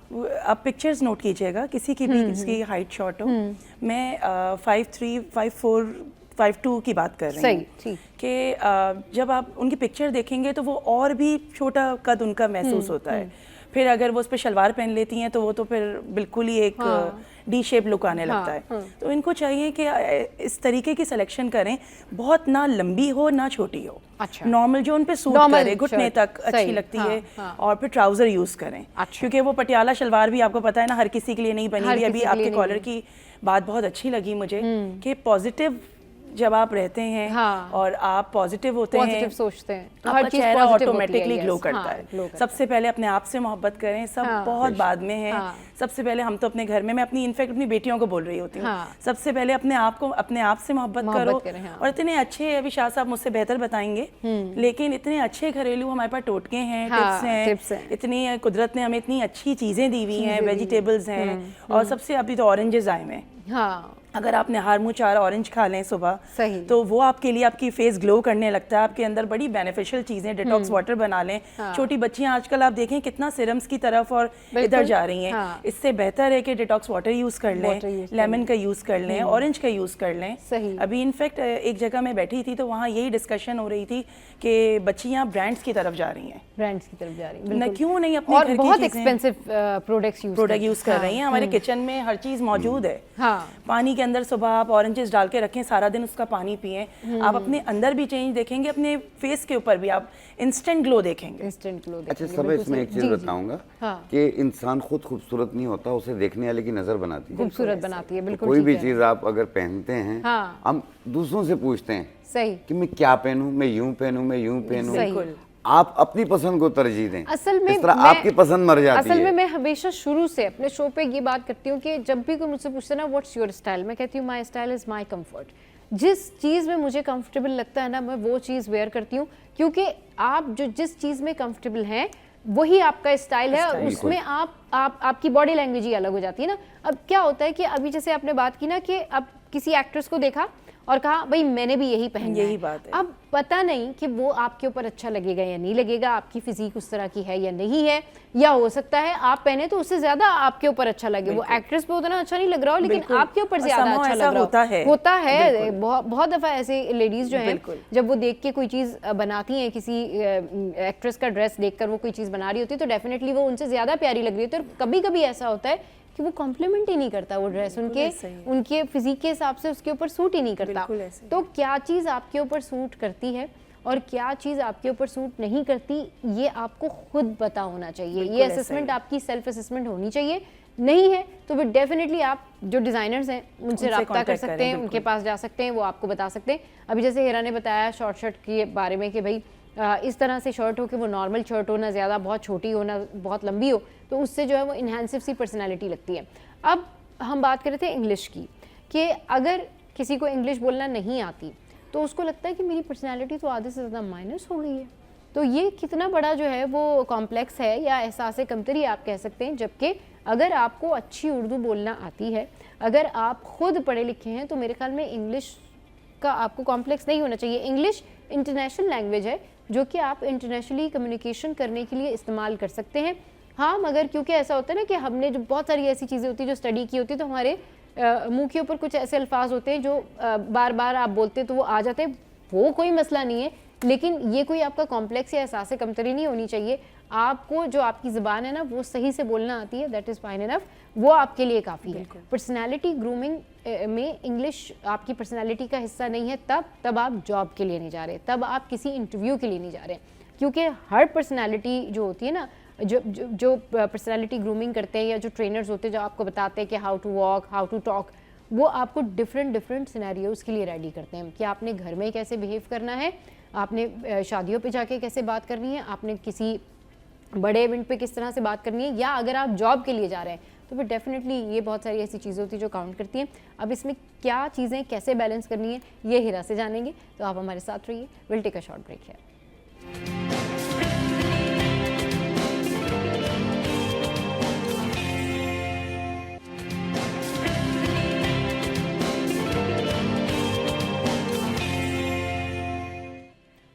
पिक्चर्स नोट कीजिएगा, किसी की भी जिसकी हाइट शॉर्ट हो। मैं 5'3", 5'4", 5'2" की बात कर रही हूँ कि जब आप उनकी पिक्चर देखेंगे तो वो और भी छोटा कद उनका महसूस होता है। फिर अगर वो उस पर शलवार पहन लेती हैं तो वो तो फिर बिल्कुल ही एक डी शेप लुक आने लगता है। तो इनको चाहिए कि इस तरीके की सिलेक्शन करें, बहुत ना लंबी हो ना छोटी हो। अच्छा। नॉर्मल जो उन पे सूट करे, घुटने तक अच्छी लगती है। और फिर ट्राउजर यूज करें। अच्छा। क्योंकि वो पटियाला शलवार भी आपको पता है ना, हर किसी के लिए नहीं बनी हुई। अभी आपके कॉलर की बात बहुत अच्छी लगी मुझे कि पॉजिटिव जब आप रहते हैं और आप पॉजिटिव होते हैं, पॉजिटिव सोचते हैं, तो आपका चेहरा ऑटोमेटिकली ग्लो करता है। सबसे पहले अपने आप से मोहब्बत करें, सब बहुत बाद में है। सबसे पहले हम तो अपने घर में, मैं इनफैक्ट अपनी बेटियों को बोल रही होती हूँ, सबसे पहले अपने आप से मोहब्बत करो। और इतने अच्छे, अभी शाह साहब मुझसे बेहतर बताएंगे, लेकिन इतने अच्छे घरेलू हमारे पास टोटके हैं, टिप्स हैं, इतनी कुदरत ने हमें इतनी अच्छी चीजें दी हुई हैं, वेजिटेबल्स हैं। और सबसे अभी तो ऑरेंजेस आए हैं। अगर आप निहार मुँह 4 ऑरेंज खा लें सुबह, तो वो आपके लिए, आपकी फेस ग्लो करने लगता है, आपके अंदर बड़ी बेनिफिशियल चीज़ें। डिटॉक्स वाटर बना लें। छोटी बच्चियां आजकल आप देखें कितना सिरम्स की तरफ और इधर जा रही हैं। इससे बेहतर है कि डिटॉक्स वाटर यूज़ कर लें, लेमन का यूज़ कर लें, ऑरेंज का यूज़ कर लें। अभी इनफैक्ट एक जगह मैं बैठी थी तो वहाँ यही डिस्कशन हो रही थी कि बच्चियाँ ब्रांड्स की तरफ जा रही हैं। ब्रांड्स की तरफ जा रही हैं, क्यों नहीं अपने घर की बहुत एक्सपेंसिव प्रोडक्ट यूज़ कर रही हैं। हमारे किचन में हर चीज़ मौजूद है। पानी के अंदर सुबह आप ऑरेंजेस डाल के रखें, सारा दिन उसका पानी पिएं। आप अपने अंदर भी चेंज देखेंगे, अपने फेस के ऊपर भी आप इंस्टेंट ग्लो देखेंगे। अच्छा, सब इसमें एक चीज बताऊंगा कि इंसान खुद खूबसूरत नहीं होता, उसे देखने वाले की नजर बनाती है, खूबसूरत बनाती है। बिल्कुल, कोई भी चीज आप अगर पहनते हैं, हम दूसरों से पूछते हैं सही कि मैं क्या पहनूं, मैं यूं पहनूं, मैं यूं पहनूं। आप अपनी पसंद को तरजीह दें। असल में इस तरह आपकी पसंद मर जाती है। असल में मैं हमेशा शुरू से अपने शो पे ये बात करती हूँ कि जब भी कोई मुझसे पूछता है ना व्हाट्स योर स्टाइल, मैं कहती हूँ my style is my comfort. जिस चीज़ में मुझे कंफर्टेबल लगता है ना, मैं वो चीज़ वेयर करती हूँ, क्योंकि आप जो जिस चीज़ में कंफर्टेबल हैं वही आपका स्टाइल है। उसमें आपकी बॉडी लैंग्वेज ही अलग हो जाती है ना। अब क्या होता है कि अभी जैसे आपने बात की ना कि अब किसी एक्ट्रेस को देखा और कहा भाई मैंने भी यही पहनना है। यही बात है। अब पता नहीं कि वो आपके ऊपर अच्छा लगेगा या नहीं लगेगा, आपकी फिजिक उस तरह की है या नहीं है, या हो सकता है आप पहने तो उससे ज्यादा आपके ऊपर अच्छा लगे। वो एक्ट्रेस पे उतना अच्छा नहीं लग रहा हो लेकिन आपके ऊपर ज्यादा अच्छा लग रहा होता है। बहुत दफा ऐसे लेडीज जो हैं जब वो देख के कोई चीज बनाती हैं, किसी एक्ट्रेस का ड्रेस देखकर वो कोई चीज बना रही होती है तो डेफिनेटली वो उनसे ज्यादा प्यारी लग रही होती है। और कभी कभी ऐसा होता है कि वो कॉम्प्लीमेंट ही नहीं करता, वो ड्रेस उनके फिजिक के हिसाब से उसके ऊपर सूट ही नहीं करता। तो क्या चीज़ आपके ऊपर सूट करती है और क्या चीज़ आपके ऊपर सूट नहीं करती, ये आपको खुद पता होना चाहिए। ये असेसमेंट आपकी सेल्फ असेसमेंट होनी चाहिए। नहीं है तो फिर डेफिनेटली आप जो डिज़ाइनर्स हैं उनसे रब्ता कर सकते हैं, उनके पास जा सकते हैं, वो आपको बता सकते हैं। अभी जैसे हिरा ने बताया शॉर्ट शर्ट के बारे में कि भाई इस तरह से शर्ट हो कि वो नॉर्मल शर्ट हो, ना ज़्यादा बहुत छोटी हो ना बहुत लंबी हो, तो उससे जो है वो इन्हेंसिव सी पर्सनैलिटी लगती है। अब हम बात कर रहे थे इंग्लिश की, कि अगर किसी को इंग्लिश बोलना नहीं आती तो उसको लगता है कि मेरी पर्सनैलिटी तो आधे से ज़्यादा माइनस हो गई है। तो ये कितना बड़ा जो है वो कॉम्प्लेक्स है या एहसास कमतरी आप कह सकते हैं। जबकि अगर आपको अच्छी उर्दू बोलना आती है, अगर आप खुद पढ़े लिखे हैं, तो मेरे ख्याल में इंग्लिश का आपको कॉम्प्लेक्स नहीं होना चाहिए। इंग्लिश इंटरनेशनल लैंग्वेज है जो कि आप इंटरनेशनली कम्युनिकेशन करने के लिए इस्तेमाल कर सकते हैं। हाँ, मगर क्योंकि ऐसा होता है ना कि हमने जो बहुत सारी ऐसी चीज़ें होती है जो स्टडी की होती है, तो हमारे मुंह के ऊपर कुछ ऐसे अल्फाज होते हैं जो बार बार आप बोलते तो वो आ जाते हैं, वो कोई मसला नहीं है। लेकिन ये कोई आपका कॉम्प्लेक्स या एहसास कमतरी नहीं होनी चाहिए। आपको जो आपकी ज़बान है ना वो सही से बोलना आती है, दैट इज़ फाइन इनफ, वो आपके लिए काफ़ी है। पर्सनैलिटी ग्रूमिंग में इंग्लिश आपकी पर्सनैलिटी का हिस्सा नहीं है। तब आप जॉब के लिए नहीं जा रहे, तब आप किसी इंटरव्यू के लिए नहीं जा रहे, क्योंकि हर पर्सनैलिटी जो होती है ना, जो पर्सनैलिटी ग्रूमिंग करते हैं या जो ट्रेनर्स होते हैं जो आपको बताते हैं कि how to walk, how to talk, वो आपको डिफरेंट सिनेरियोज़ के लिए रेडी करते हैं कि आपने घर में कैसे बिहेव करना है, आपने शादियों पे जाके कैसे बात करनी है, आपने किसी बड़े इवेंट पे किस तरह से बात करनी है, या अगर आप जॉब के लिए जा रहे हैं तो फिर डेफिनेटली ये बहुत सारी ऐसी चीज़ें होती हैं जो काउंट करती हैं। अब इसमें क्या चीज़ें कैसे बैलेंस करनी है ये हिरा से जानेंगे, तो आप हमारे साथ रहिए। Will take a short break है।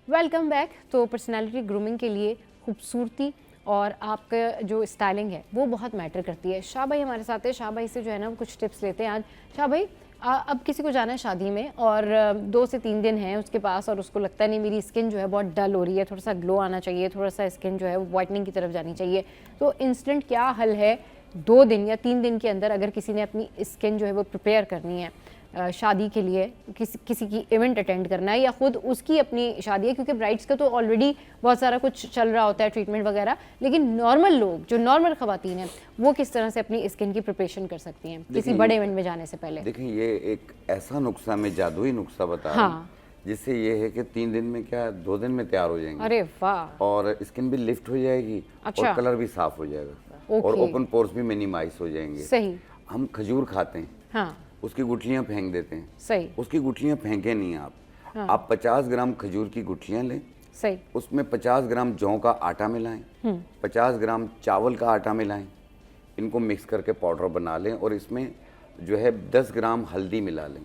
Welcome back. तो पर्सनालिटी ग्रूमिंग के लिए खूबसूरती और आपका जो स्टाइलिंग है वो बहुत मैटर करती है। शाह भाई हमारे साथ है, शाह भाई से जो है ना कुछ टिप्स लेते हैं आज। शाह भाई, अब किसी को जाना है शादी में और 2 से 3 दिन हैं उसके पास और उसको लगता है नहीं मेरी स्किन जो है बहुत डल हो रही है, थोड़ा सा ग्लो आना चाहिए, थोड़ा सा स्किन जो है वो वाइटनिंग की तरफ जानी चाहिए, तो इंस्टेंट क्या हल है 2 दिन या 3 दिन के अंदर अगर किसी ने अपनी स्किन जो है वो प्रिपेयर करनी है शादी के लिए, किसी की इवेंट अटेंड करना है या खुद उसकी अपनी शादी है, क्योंकि ब्राइड्स का तो ऑलरेडी बहुत सारा कुछ चल रहा होता है ट्रीटमेंट वगैरह, लेकिन नॉर्मल लोग जो नॉर्मल खवातीन हैं वो किस तरह से अपनी स्किन की प्रिपरेशन कर सकती हैं किसी बड़े इवेंट में जाने से पहले? देखिए, ये एक ऐसा नुस्खा, मैं जादुई नुस्खा बता रहा हूं, जिससे ये है कि 3 दिन में क्या 2 दिन में तैयार हो जाएंगे। अरे वाह। और स्किन भी लिफ्ट हो जाएगी। अच्छा। और कलर भी साफ हो जाएगा। और ओपन पोर्स भी मिनिमाइज हो जाएंगे। सही। हम खजूर खाते हैं, हाँ, उसकी गुठलियां फेंक देते हैं। सही। उसकी गुठलियां फेंके नहीं आप। हाँ। आप 50 ग्राम खजूर की गुठलियां लें। सही। उसमें 50 ग्राम जौ का आटा मिलाएं, 50 ग्राम चावल का आटा मिलाएं, इनको मिक्स करके पाउडर बना लें और इसमें जो है 10 ग्राम हल्दी मिला लें।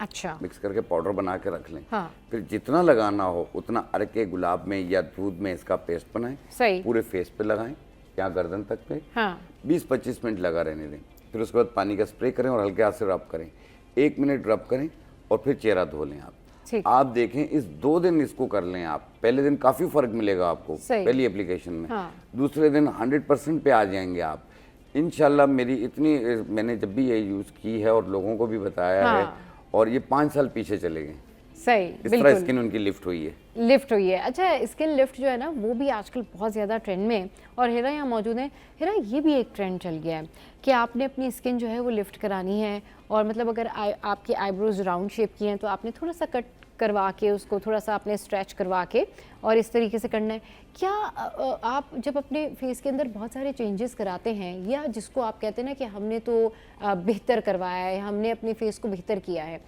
अच्छा। मिक्स करके पाउडर बना के रख लें। हाँ। फिर जितना लगाना हो उतना अरके गुलाब में या दूध में इसका पेस्ट बनाएं। सही। पूरे फेस पे लगाएं, यहाँ गर्दन तक पे। हाँ। 20-25 मिनट लगा रहने दें। फिर उसके बाद पानी का स्प्रे करें और हल्के हाथ से रब करें, 1 मिनट रब करें और फिर चेहरा धो लें। आप देखें, इस 2 दिन इसको कर लें आप, पहले दिन काफी फर्क मिलेगा आपको पहली एप्लीकेशन में। हाँ। दूसरे दिन 100% पे आ जाएंगे आप इंशाल्लाह। मेरी इतनी, मैंने जब भी ये यूज की है और लोगों को भी बताया है, और ये 5 साल पीछे चले गए। सही, इस तरह स्किन उनकी लिफ्ट हुई है। अच्छा, स्किन लिफ्ट जो है ना वो भी आजकल बहुत ज़्यादा ट्रेंड में है, और हिरा यहाँ मौजूद है। हिरा, ये भी एक ट्रेंड चल गया है कि आपने अपनी स्किन जो है वो लिफ्ट करानी है, और मतलब अगर आपकी आईब्रोज राउंड शेप की हैं तो आपने थोड़ा सा कट करवा के उसको थोड़ा सा आपने स्ट्रेच करवा के और इस तरीके से करना है। क्या आप जब अपने फेस के अंदर बहुत सारे चेंजेस कराते हैं, या जिसको आप कहते हैं ना कि हमने तो बेहतर करवाया है, हमने अपने फेस को बेहतर किया है,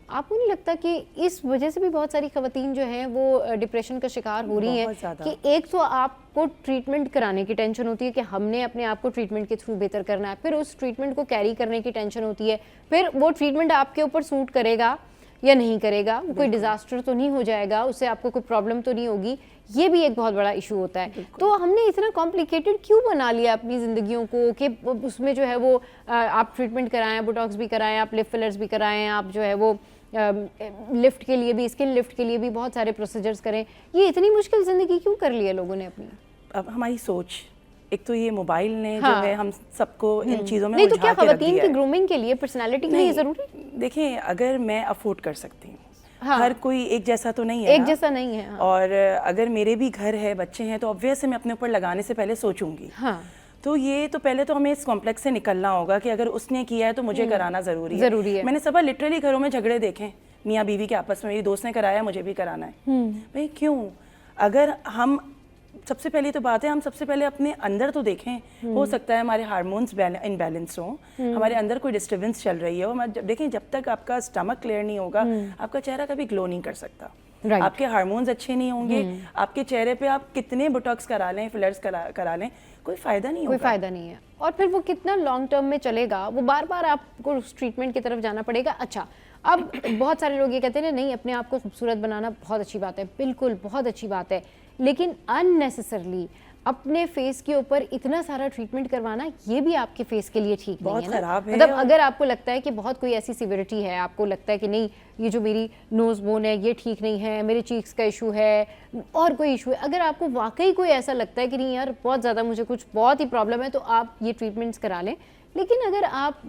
आपको नहीं लगता कि इस वजह से भी बहुत सारी खवातीन जो हैं वो डिप्रेशन का शिकार हो रही हैं? कि एक तो आपको ट्रीटमेंट कराने की टेंशन होती है कि हमने अपने आप को ट्रीटमेंट के थ्रू बेहतर करना है, फिर उस ट्रीटमेंट को कैरी करने की टेंशन होती है, फिर वो ट्रीटमेंट आपके ऊपर सूट करेगा या नहीं करेगा, कोई डिजास्टर तो नहीं हो जाएगा, उससे आपको कोई प्रॉब्लम तो नहीं होगी, ये भी एक बहुत बड़ा इशू होता है। तो हमने इतना कॉम्प्लिकेटेड क्यों बना लिया अपनी ज़िंदगियों को कि उसमें जो है वो आप ट्रीटमेंट कराएं, बोटॉक्स भी कराएं, आप लिप फिलर्स भी कराएं, आप जो है वो लिफ्ट के लिए भी, स्किन लिफ्ट के लिए भी बहुत सारे प्रोसीजर्स करें। ये इतनी मुश्किल ज़िंदगी क्यों कर ली है लोगों ने अपनी? अब हमारी सोच, एक तो ये मोबाइल ने जो है हम सबको इन चीज़ों में नहीं, तो क्या उलझा के रख खवातीन दिया की है। ग्रूमिंग के लिए पर्सनालिटी के लिए ज़रूरी? देखिए, अगर मैं अफोर्ड कर सकती हूँ, हाँ। हर कोई एक जैसा तो नहीं है एक ना। जैसा नहीं है, हाँ। और अगर मेरे भी घर है, बच्चे हैं, तो ऑब्वियस मैं अपने ऊपर लगाने से पहले सोचूंगी। हाँ। तो ये तो पहले तो हमें इस कॉम्प्लेक्स से निकलना होगा कि अगर उसने किया है तो मुझे कराना ज़रूरी है। मैंने सब लिटरली घरों में झगड़े देखे, मियाँ बीवी के आपस में, मेरी दोस्त ने कराया, मुझे भी कराना है। भाई क्यों? अगर हम सबसे पहली तो बात है, हम सबसे पहले अपने अंदर तो देखें। हो सकता है हमारे हार्मोन्स इनबैलेंस हो, हमारे अंदर कोई डिस्टर्बेंस चल रही हो। देखें, जब तक आपका स्टमक क्लियर नहीं होगा, आपका चेहरा कभी ग्लो नहीं कर सकता। आपके हार्मोन्स अच्छे नहीं होंगे, आपके चेहरे पे आप कितने बोटॉक्स करा लें, फिलर्स करा लें, कोई फायदा नहीं होगा। कोई फायदा नहीं है। और फिर वो कितना लॉन्ग टर्म में चलेगा, वो बार बार आपको उस ट्रीटमेंट की तरफ जाना पड़ेगा। अच्छा, अब बहुत सारे लोग ये कहते हैं नहीं, अपने आप को खूबसूरत बनाना बहुत अच्छी बात है, बिल्कुल बहुत अच्छी बात है, लेकिन अननेसेसरली अपने फेस के ऊपर इतना सारा ट्रीटमेंट करवाना, ये भी आपके फेस के लिए ठीक नहीं है ना। खराब है। मतलब अगर आपको लगता है कि बहुत कोई ऐसी सिविरिटी है, आपको लगता है कि नहीं ये जो मेरी नोज बोन है ये ठीक नहीं है, मेरे चीक्स का इशू है, और कोई इशू है, अगर आपको वाकई कोई ऐसा लगता है कि नहीं यार बहुत ज़्यादा मुझे कुछ बहुत ही प्रॉब्लम है, तो आप ये ट्रीटमेंट्स करा लें। लेकिन अगर आप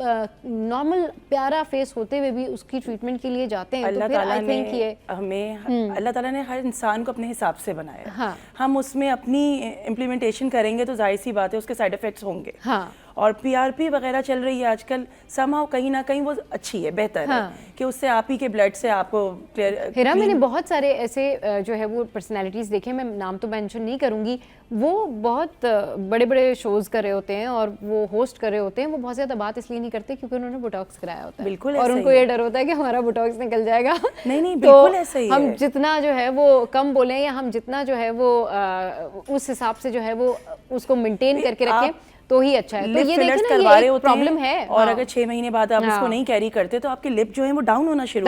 नॉर्मल प्यारा फेस होते हुए भी उसकी ट्रीटमेंट के लिए जाते हैं, तो फिर आई थिंक ये अल्लाह ताला ने हर इंसान को अपने हिसाब से बनाया। हाँ। हम उसमें अपनी इम्प्लीमेंटेशन करेंगे तो जाहिर सी बात है उसके साइड इफेक्ट्स होंगे। हाँ। और पीआरपी वगैरह चल रही है आजकल, समहाउ कहीं ना कहीं वो अच्छी है, बेहतर है कि उससे आप ही के ब्लड से आपको हिरा, मैंने बहुत सारे ऐसे जो है वो पर्सनालिटीज़ देखे, मैं नाम तो मेंशन नहीं करूँगी, वो बहुत बड़े बड़े शोज़ कर रहे होते हैं और वो होस्ट कर रहे होते हैं, वो बहुत ज़्यादा बात इसलिए नहीं करते क्योंकि उन्होंने बोटॉक्स कराया होता है। बिल्कुल। और उनको ये डर होता है कि हमारा बोटॉक्स निकल जाएगा। नहीं, बिल्कुल ऐसा ही है। हम जितना जो है वो कम बोलें, या हम जितना जो है वो उस हिसाब से जो है वो उसको मेंटेन करके रखें तो ही अच्छा है। तो ये देखिए ना, ये एक प्रॉब्लम है। और अगर 6 महीने बाद आप उसको नहीं कैरी करते तो आपके लिप जो है वो डाउन होना शुरू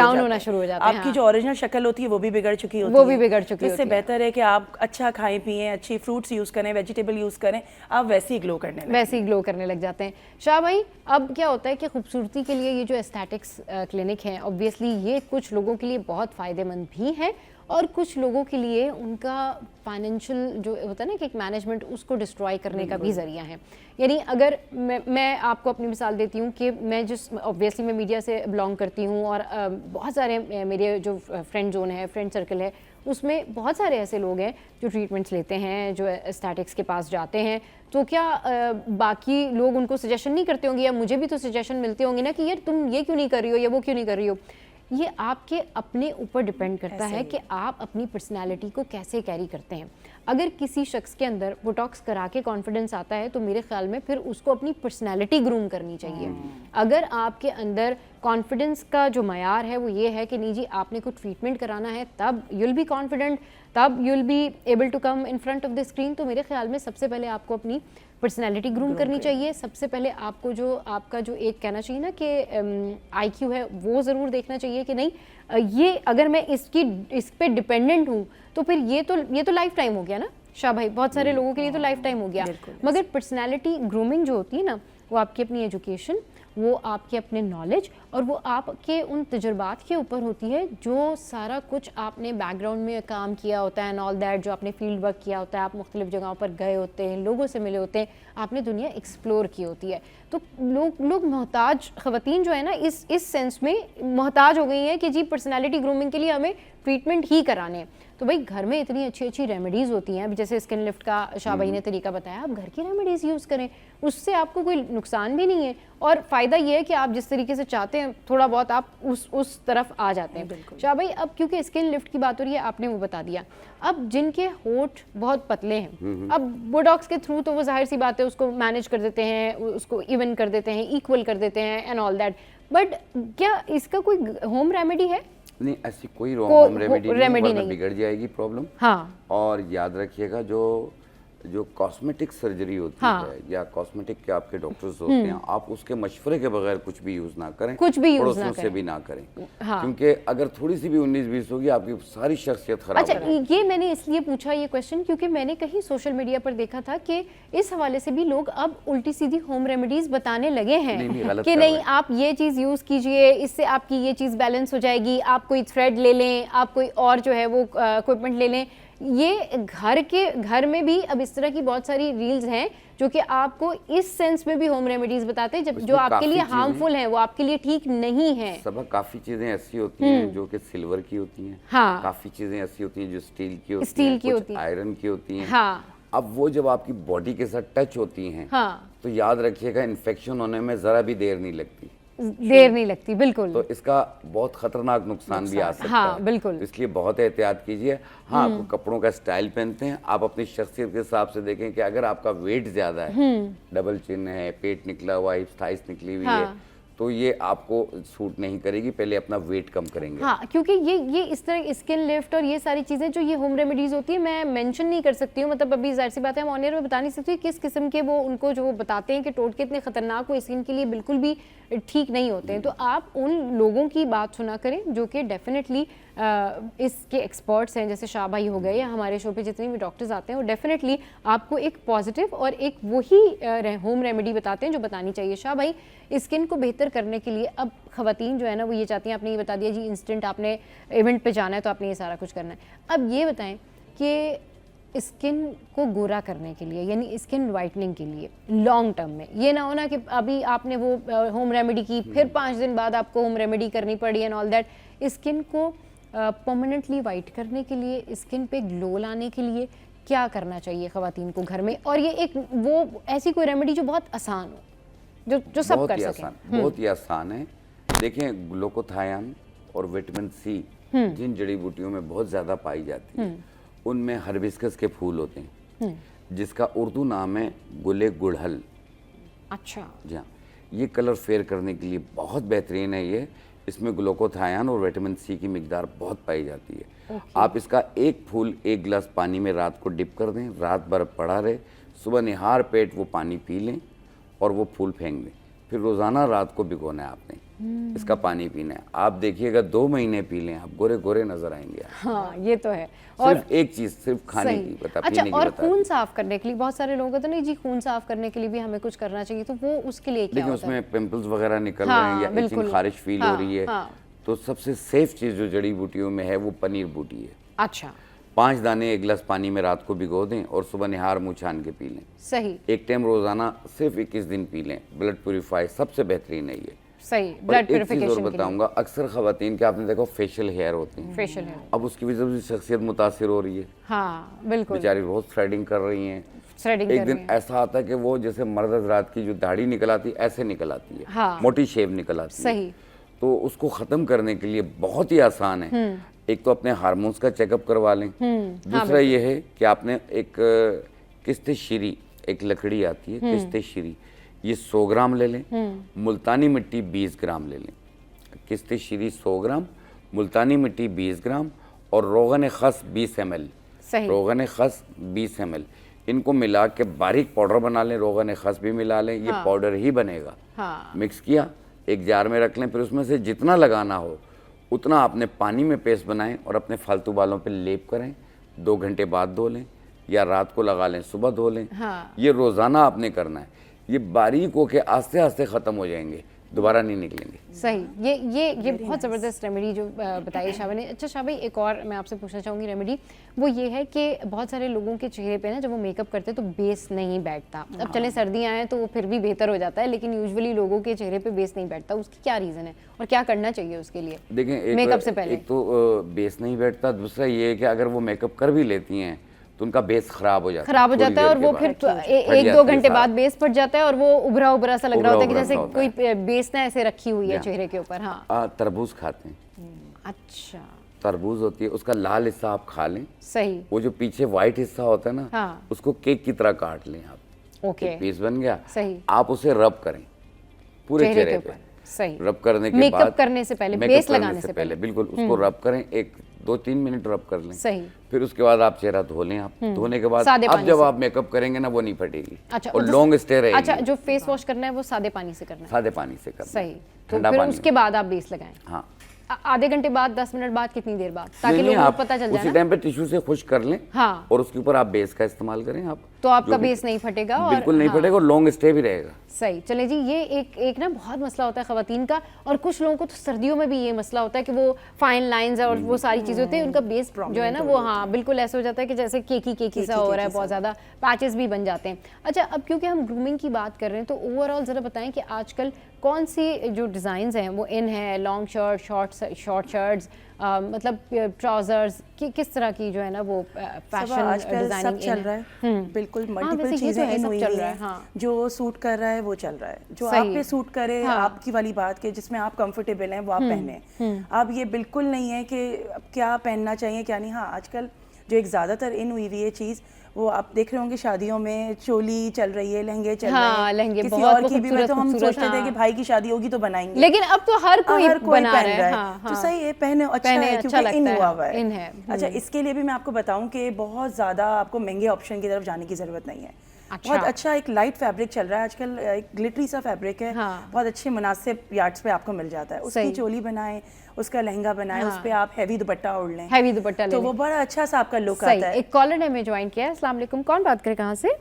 हो जाते हैं। आपकी जो ओरिजिनल शक्ल होती है वो भी बिगड़ चुकी होती है। इससे बेहतर है कि आप अच्छा खाएं पिएं, अच्छी फ्रूट्स यूज करें, वेजिटेबल यूज करें, आप वैसे ही ग्लो करने लग जाते हैं। शाह भाई, अब क्या होता है कि खूबसूरती के लिए ये जो एस्थेटिक्स क्लिनिक है, ऑब्वियसली ये कुछ लोगों के लिए बहुत फ़ायदेमंद भी है, और कुछ लोगों के लिए उनका फाइनेंशियल जो होता है ना कि एक मैनेजमेंट, उसको डिस्ट्रॉय करने का भी ज़रिया है। यानी अगर मैं आपको अपनी मिसाल देती हूँ कि मैं ऑब्वियसली मैं मीडिया से बिलोंग करती हूँ, और बहुत सारे मेरे जो फ्रेंड जोन है, फ्रेंड सर्कल है, उसमें बहुत सारे ऐसे लोग हैं जो ट्रीटमेंट्स लेते हैं, जो एस्थेटिक्स के पास जाते हैं। तो क्या बाकी लोग उनको सजेशन नहीं करते होंगे, या मुझे भी तो सजेशन मिलते होंगे ना कि यार तुम ये क्यों नहीं कर रही हो, या वो क्यों नहीं कर रही हो। ये आपके अपने ऊपर डिपेंड करता है कि आप अपनी पर्सनालिटी को कैसे कैरी करते हैं। अगर किसी शख्स के अंदर बोटॉक्स करा के कॉन्फिडेंस आता है, तो मेरे ख्याल में फिर उसको अपनी पर्सनालिटी ग्रूम करनी चाहिए। अगर आपके अंदर कॉन्फिडेंस का जो मयार है वो ये है कि नहीं जी आपने कुछ ट्रीटमेंट कराना है, तब यूल बी कॉन्फिडेंट, तब you'll be able to come in front of the screen. तो मेरे ख्याल में सबसे पहले आपको अपनी पर्सनैलिटी ग्रूम करनी चाहिए। सबसे पहले आपको जो आपका जो एक कहना चाहिए ना कि IQ है, वो ज़रूर देखना चाहिए कि नहीं ये अगर मैं इस पे डिपेंडेंट हूँ तो फिर ये तो लाइफ टाइम हो गया ना शाह भाई, बहुत सारे लोगों के लिए तो लाइफ टाइम हो गया। मगर पर्सनैलिटी ग्रूमिंग जो होती है ना, वो आपकी अपनी एजुकेशन, वो आपके अपने नॉलेज, और वो आपके उन तजुर्बात के ऊपर होती है, जो सारा कुछ आपने बैकग्राउंड में काम किया होता है एंड ऑल दैट, जो आपने फील्ड वर्क किया होता है, आप मुख्तलिफ जगहों पर गए होते हैं, लोगों से मिले होते हैं, आपने दुनिया एक्सप्लोर की होती है। तो लोग मोहताज, ख़वातीन जो है ना इस सेंस में मोहताज हो गई हैं कि जी पर्सनैलिटी ग्रूमिंग के लिए हमें ट्रीटमेंट ही कराने। तो भाई घर में इतनी अच्छी अच्छी रेमेडीज़ होती हैं, अभी जैसे स्किन लिफ्ट का शाह भाई ने तरीका बताया, आप घर की रेमेडीज़ यूज़ करें, उससे आपको कोई नुकसान भी नहीं है, और फ़ायदा ये है कि आप जिस तरीके से चाहते हैं थोड़ा बहुत आप उस तरफ आ जाते हैं। शाह भाई, अब क्योंकि स्किन लिफ्ट की बात हो रही है, आपने वो बता दिया, अब जिनके होठ बहुत पतले हैं, अब बोटॉक्स के थ्रू तो वो जाहिर सी बात है उसको मैनेज कर देते हैं, उसको इवन कर देते हैं, इक्वल कर देते हैं एंड ऑल दैट, बट क्या इसका कोई होम रेमेडी है? नहीं, ऐसी कोई होम रेमेडी नहीं, बिगड़ जाएगी प्रॉब्लम। हाँ। और याद रखिएगा जो कॉस्मेटिक सर्जरी होती है या कॉस्मेटिक के आपके डॉक्टर्स होते हैं, आप उसके मशवरे के बगैर कुछ भी यूज ना करें, कुछ भी यूज ना करें, से भी ना करें। हाँ। क्योंकि अगर थोड़ी सी भी 19-20 होगी आपकी सारी शख्सियत खराब हो जाएगी। अच्छा, ये मैंने इसलिए पूछा ये क्वेश्चन क्योंकि मैंने कहीं सोशल मीडिया पर देखा था कि इस हवाले से भी लोग अब उल्टी सीधी होम रेमेडीज बताने लगे हैं कि नहीं आप ये चीज यूज कीजिए, इससे आपकी ये चीज बैलेंस हो जाएगी, आप कोई थ्रेड ले लें, आप कोई और जो है वो इक्विपमेंट ले लें। ये घर में भी अब इस तरह की बहुत सारी रील्स हैं जो कि आपको इस सेंस में भी होम रेमेडीज बताते हैं जब जो आपके लिए हार्मफुल हैं, वो आपके लिए ठीक नहीं है। सब काफी चीजें ऐसी होती हैं जो कि सिल्वर की होती हैं, हाँ, काफी चीजें ऐसी होती हैं जो स्टील की होती हैं, आयरन की होती हैं। हाँ, अब वो जब आपकी बॉडी के साथ टच होती हैं, हाँ, तो याद रखिएगा इन्फेक्शन होने में जरा भी देर नहीं लगती, बिल्कुल। तो इसका बहुत खतरनाक नुकसान भी आ सकता हाँ, है, बिल्कुल। तो इसलिए बहुत एहतियात कीजिए। हाँ, आपको कपड़ों का स्टाइल पहनते हैं, आप अपनी शख्सियत के हिसाब से देखें कि अगर आपका वेट ज्यादा है, डबल चिन है, पेट निकला हुआ है, थाइस निकली हुई है, तो ये आपको सूट नहीं करेगी। पहले अपना वेट कम करेंगे। हाँ, क्योंकि ये इस तरह स्किन लिफ्ट और ये सारी चीज़ें जो ये होम रेमेडीज़ होती है, मैं मेंशन नहीं कर सकती हूँ, मतलब अभी जाहिर सी बात है हम ऑन एयर में बता नहीं सकती किस किस्म के वो उनको जो बताते हैं कि टोटके इतने खतरनाक वो स्किन के लिए बिल्कुल भी ठीक नहीं होते हैं। तो आप उन लोगों की बात सुना करें जो कि डेफिनेटली इसके एक्सपर्ट्स हैं, जैसे शाह भाई हो गए या हमारे शो पे जितने भी डॉक्टर्स आते हैं, वो डेफिनेटली आपको एक पॉजिटिव और एक वही होम रेमेडी बताते हैं जो बतानी चाहिए। शाह भाई, स्किन को बेहतर करने के लिए अब ख़वातीन जो है ना वो ये चाहती हैं, आपने ये बता दिया जी इंस्टेंट आपने इवेंट पे जाना है तो आपने ये सारा कुछ करना है। अब ये बताएं कि स्किन को गोरा करने के लिए यानी स्किन वाइटनिंग के लिए लॉन्ग टर्म में ये ना हो ना कि अभी आपने वो होम रेमेडी की, फिर 5 दिन बाद आपको होम रेमेडी करनी पड़ी एंड ऑल दैट। स्किन को परमानेंटली वाइट करने के लिए, स्किन पे ग्लो लाने के लिए क्या करना चाहिए ख़वातीन को घर में? और ये एक वो ऐसी कोई रेमेडी जो बहुत आसान हो, जो सब कर सकें। बहुत ही आसान है। देखें, ग्लूकोथायन और विटामिन सी जिन जड़ी बूटियों में बहुत ज़्यादा पाई जाती है, उनमें हर्बिस्कस के फूल होते हैं जिसका उर्दू नाम है गुले गुड़हल। अच्छा जी हाँ, ये कलर फेयर करने के लिए बहुत बेहतरीन है। ये इसमें ग्लूकोथायन और विटामिन सी की मिकदार बहुत पाई जाती है। आप इसका एक फूल 1 गिलास पानी में रात को डिप कर दें, रात भर पड़ा रहे, सुबह निहार पेट वो पानी पी लें और वो फूल फेंक दें। फिर रोज़ाना रात को भिगोना है आपने, इसका पानी पीना है। आप देखिएगा 2 महीने पी लें, आप गोरे गोरे नजर आएंगे। हाँ, ये तो है। और सिर्फ एक चीज़, सिर्फ खाने की बता, अच्छा, पीने की और बता। खून साफ करने के लिए बहुत सारे लोग कहते हैं नहीं जी खून साफ करने के लिए भी हमें कुछ करना चाहिए, तो वो उसके लिए क्या होता है? उसमें पिंपल्स वगैरह निकल रहे हैं या इचिंग खारिश फील हो रही है, तो सबसे सेफ चीज़ जो जड़ी बूटियों में है वो पनीर बूटी है। अच्छा, 5 दाने 1 गिलास पानी में रात को भिगो दें और सुबह निहार मुँह छान के पी लें। सही। एक टाइम रोजाना सिर्फ 21 दिन पी लें। ब्लड प्यूरिफाई सबसे बेहतरीन है ये। सही, ब्लड प्यूरिफिकेशन और बताऊंगा, अक्सर खवातीन के आपने देखो फेशियल हेयर होते हैं, फेशियल हेयर, अब उसकी वजह से शख्सियत मुतासिर हो रही है। हाँ बिल्कुल, बेचारी रोज थ्रेडिंग कर रही हैं। थ्रेडिंग एक दिन ऐसा आता है कि वो जैसे मर्द हज़रात की जो दाढ़ी निकल आती है ऐसे निकल आती है, हाँ, मोटी शेव निकल आती है। सही। तो उसको ख़त्म करने के लिए बहुत ही आसान है। एक तो अपने हार्मोन्स का चेकअप करवा लें। दूसरा ये है कि आपने एक किस्ते शीरी, एक लकड़ी आती है किस्ते शीरी, ये 100 ग्राम ले लें, मुल्तानी मिट्टी 20 ग्राम ले लें। किस्ते शीरी 100 ग्राम, मुल्तानी मिट्टी 20 ग्राम और रोगन खस 20 ml। रोगन खस 20 ml, इनको मिला के बारीक पाउडर बना लें। रोगन खस भी मिला लें, ये पाउडर ही बनेगा। मिक्स किया, एक जार में रख लें, फिर उसमें से जितना लगाना हो उतना आपने पानी में पेस्ट बनाएं और अपने फालतू बालों पे लेप करें। 2 घंटे बाद धो लें या रात को लगा लें, सुबह धो लें। ये रोज़ाना आपने करना है। ये बारीक होके आस्ते आस्ते ख़त्म हो जाएंगे, दोबारा नहीं निकलेंगे। सही। ये बहुत ज़बरदस्त रेमेडी जो बताई शाह ने। अच्छा शाह भाई, एक और मैं आपसे पूछना चाहूँगी रेमेडी, वो ये है कि बहुत सारे लोगों के चेहरे पे ना जब वो मेकअप करते हैं तो बेस नहीं बैठता। अब चले सर्दियाँ हैं तो वो फिर भी बेहतर हो जाता है, लेकिन यूजुअली लोगों के चेहरे पे बेस नहीं बैठता, उसकी क्या रीज़न है और क्या करना चाहिए उसके लिए? देखें, मेकअप से पहले एक तो बेस नहीं बैठता, दूसरा ये है कि अगर वो मेकअप कर भी लेती हैं तो उनका बेस खराब हो जाता है और वो फिर 1-2 घंटे बाद बेस फट जाता है और वो उभरा सा लग रहा होता है कि जैसे कोई बेस ना ऐसे रखी हुई है चेहरे के ऊपर। हाँ, तरबूज खाते हैं। अच्छा, तरबूज होती है, उसका लाल हिस्सा आप खा लें। सही। वो जो पीछे व्हाइट हिस्सा होता है ना, हाँ, उसको केक की तरह काट लें आप। ओके, पीस बन गया। सही। आप उसे रब करें पूरे चेहरे पे। सही। रब करने के बाद, मेकअप करने से पहले, बेस लगाने से पहले बिल्कुल उसको रब करें, 1-2-3 मिनट रब कर लें। सही। फिर उसके बाद आप चेहरा धो लें। आप धोने के बाद अब जब आप मेकअप करेंगे ना वो नहीं फटेगी। अच्छा, और लॉन्ग स्टे रहेगी। अच्छा, जो फेस वॉश करना है वो सादे पानी से करना है? सादे पानी से करना। सही। तो फिर उसके बाद आप बेस लगाएं। हाँ, आधे घंटे बाद, 10 मिनट बाद, कितनी देर बाद, ताकि नहीं, लोगों आप को पता चल जाए उसी ना? टाइम पे टिश्यू से खुश कर लें। हाँ। और उसके ऊपर आप बेस का इस्तेमाल करें। आप तो आपका जो भी- बेस नहीं फटेगा और बिल्कुल नहीं हाँ। फटेगा और लॉन्ग स्टे भी रहेगा। सही। चले जी, ये एक ना बहुत मसला होता है ख़वातीन का, और कुछ लोगों को तो सर्दियों में भी ये मसला होता है कि वो फाइन लाइंस और वो सारी चीज़ें होती है, उनका बेस जो है ना वो हाँ बिल्कुल ऐसे हो जाता है कि जैसे केकी सा हो रहा है, बहुत ज़्यादा पैचेस भी बन जाते हैं। अच्छा, अब क्योंकि हम ग्रूमिंग की बात कर रहे हैं तो ओवरऑल ज़रा बताएं कि आजकल कौन सी जो डिज़ाइंस हैं वो इन है, लॉन्ग शर्ट, शॉर्ट शर्ट्स, मतलब ट्राउजर्स, किस तरह की जो है ना वो फैशन आजकल सब डिजाइनिंग चल रहा है, बिल्कुल वैसे मल्टीपल ये चीजें तो है, इन सब हुई चल हुई रहा है, हैं। हाँ। जो सूट कर रहा है वो चल रहा है, जो सही आप पे सूट करे, हाँ। आपकी वाली बात के जिसमें आप कंफर्टेबल हैं वो आप पहने। अब ये बिल्कुल नहीं है कि अब क्या पहनना चाहिए क्या नहीं। हाँ, आजकल जो एक ज़्यादातर इन हुई हुई है चीज़, वो आप देख रहे होंगे शादियों में चोली चल रही है, लहंगे चल रहे हाँ, हैं, लहंगे किसी बहुत और की भी। मैं तो हम खूबसूरत, सोचते थे कि हाँ। भाई की शादी होगी तो बनाएंगे, लेकिन अब तो हर कोई बना पहन रहा है। हाँ, तो हाँ। सही है, पहने अच्छा पहने है, अच्छा क्योंकि इन लगता है, हुआ हुआ है। इन है। अच्छा, इसके लिए भी मैं आपको बताऊं कि बहुत ज़्यादा आपको महंगे ऑप्शन की तरफ जाने की ज़रूरत नहीं है। अच्छा। बहुत अच्छा एक लाइट फैब्रिक चल रहा है आजकल, एक ग्लिटरी सा फैब्रिक है, हाँ। बहुत अच्छे मुनासिब यार्ड्स पे आपको मिल जाता है। उसकी सही। चोली बनाएं, उसका लहंगा बनाएं, हाँ। उस पे आप हैवी दुपट्टा ओढ़ लें, हैवी दुपट्टा ले तो लें। वो बड़ा अच्छा सा आपका लुक सही। आता है। एक कॉलर ने हमें ज्वाइन किया है। अस्सलाम वालेकुम, कौन बात करे, कहाँ से?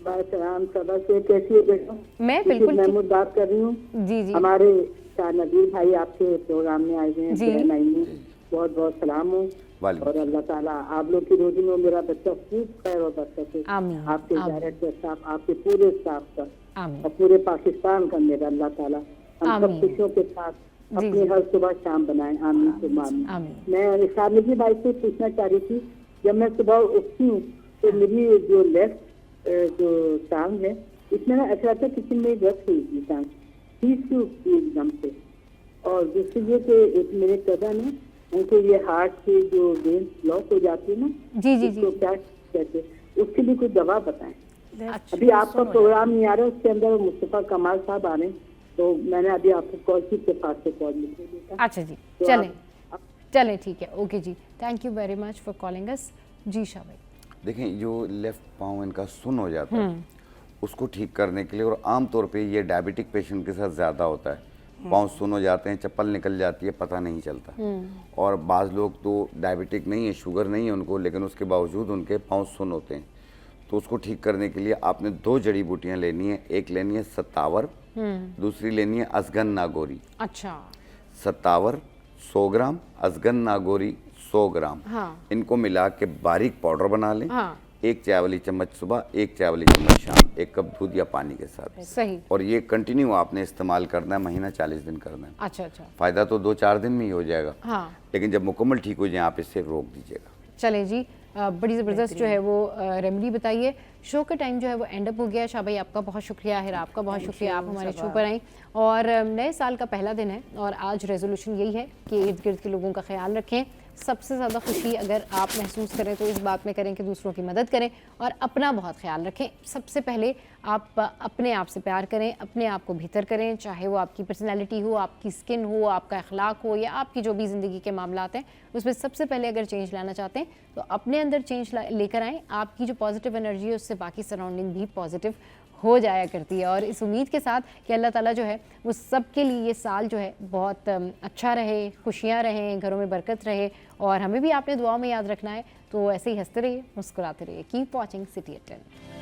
सलाम सबा से, कैसी है बेटा? मैं बिल्कुल ठीक। महमूद बात कर रही हूँ। जी जी हमारे शाह नदीर भाई आपके प्रोग्राम में आए हुए हैं, जी। बहन आई हैं, बहुत बहुत सलाम हो। वालेकुम और अल्लाह ताला आप लोग की रोजी में मेरा बच्चा खूब खैर और बरकत है। आमीन, आपके आमीन। डायरेक्टर स्टाफ, आपके पूरे स्टाफ का आमीन। और पूरे पाकिस्तान का मेरा अल्लाह ताला हम सब आमीन। खुशियों के साथ जी, अपनी जी। हर सुबह शाम बनाए। आमीन सुबह आमीन। आमीन। मैं शाह नदीर भाई से पूछना चाह रही थी, जब मैं सुबह उठती हूँ तो मेरी जो लेफ्ट जो टांग है, इसमें ना ऐसा लगता है किचन में रख हुई थी टांग, खींच के उठती है एकदम से। और दूसरी ये कि एक मेरे कजन है, उनको ये हार्ट की जो वेन ब्लॉक हो जाती है ना, जी जी जी। उसको क्या कहते हैं, उसके लिए कोई दवा बताएं। अच्छा, अभी आपका प्रोग्राम नहीं आ रहा, उसके अंदर मुस्तफा कमाल साहब आ रहे हैं, तो मैंने अभी आपको कॉल की के पास से कॉल लिखा देता। अच्छा जी, तो चलें आप- चलें, ठीक है, ओके जी, thank you very much for calling us. जी शाह भाई। देखें, जो लेफ्ट पाँव इनका सुन हो जाता है, उसको ठीक करने के लिए, और आमतौर पे ये डायबिटिक पेशेंट के साथ ज़्यादा होता है, पाँव सुन हो जाते हैं, चप्पल निकल जाती है, पता नहीं चलता। और बाज़ लोग तो डायबिटिक नहीं है, शुगर नहीं है उनको, लेकिन उसके बावजूद उनके पाँव सुन होते हैं। तो उसको ठीक करने के लिए आपने 2 जड़ी बूटियाँ लेनी है। एक लेनी है सत्तावर, दूसरी लेनी है अजगन नागौरी। अच्छा। सत्तावर 100 ग्राम, अजगन नागौरी 100 ग्राम। हाँ। इनको मिला के बारीक पाउडर बना लें। हाँ। 1 चाय वाली चम्मच सुबह, 1 चाय वाली चम्मच शाम, 1 कप दूध या पानी के साथ। सही। और ये कंटिन्यू आपने इस्तेमाल करना है, महीना 40 दिन करना है। अच्छा अच्छा। फ़ायदा तो 2-4 दिन में ही हो जाएगा, हाँ। लेकिन जब मुकम्मल ठीक हो जाए आप इससे रोक दीजिएगा। चलें जी, बड़ी ज़बरदस्त जो है वो रेमेडी बताइए। शो का टाइम जो है वो एंड अप हो गया। शाह भाई आपका बहुत शुक्रिया है, आपका बहुत शुक्रिया, आप हमारे शो पर आई। और नए साल का पहला दिन है और आज रेजोल्यूशन यही है कि इर्द गिर्द के लोगों का ख्याल रखें। सबसे ज़्यादा खुशी अगर आप महसूस करें तो इस बात में करें कि दूसरों की मदद करें और अपना बहुत ख्याल रखें। सबसे पहले आप अपने आप से प्यार करें, अपने आप को बेहतर करें, चाहे वो आपकी पर्सनैलिटी हो, आपकी स्किन हो, आपका अखलाक हो या आपकी जो भी ज़िंदगी के मामलात हैं, उसमें सबसे पहले अगर चेंज लाना चाहते हैं तो अपने अंदर चेंज लेकर आएँ। आपकी जो पॉजिटिव एनर्जी है उससे बाकी सराउंडिंग भी पॉजिटिव हो जाया करती है। और इस उम्मीद के साथ कि अल्लाह ताला जो है वो सब के लिए ये साल जो है बहुत अच्छा रहे, खुशियाँ रहें, घरों में बरकत रहे। और हमें भी आपने दुआओं में याद रखना है। तो ऐसे ही हंसते रहिए, मुस्कुराते रहिए। Keep watching city at 10।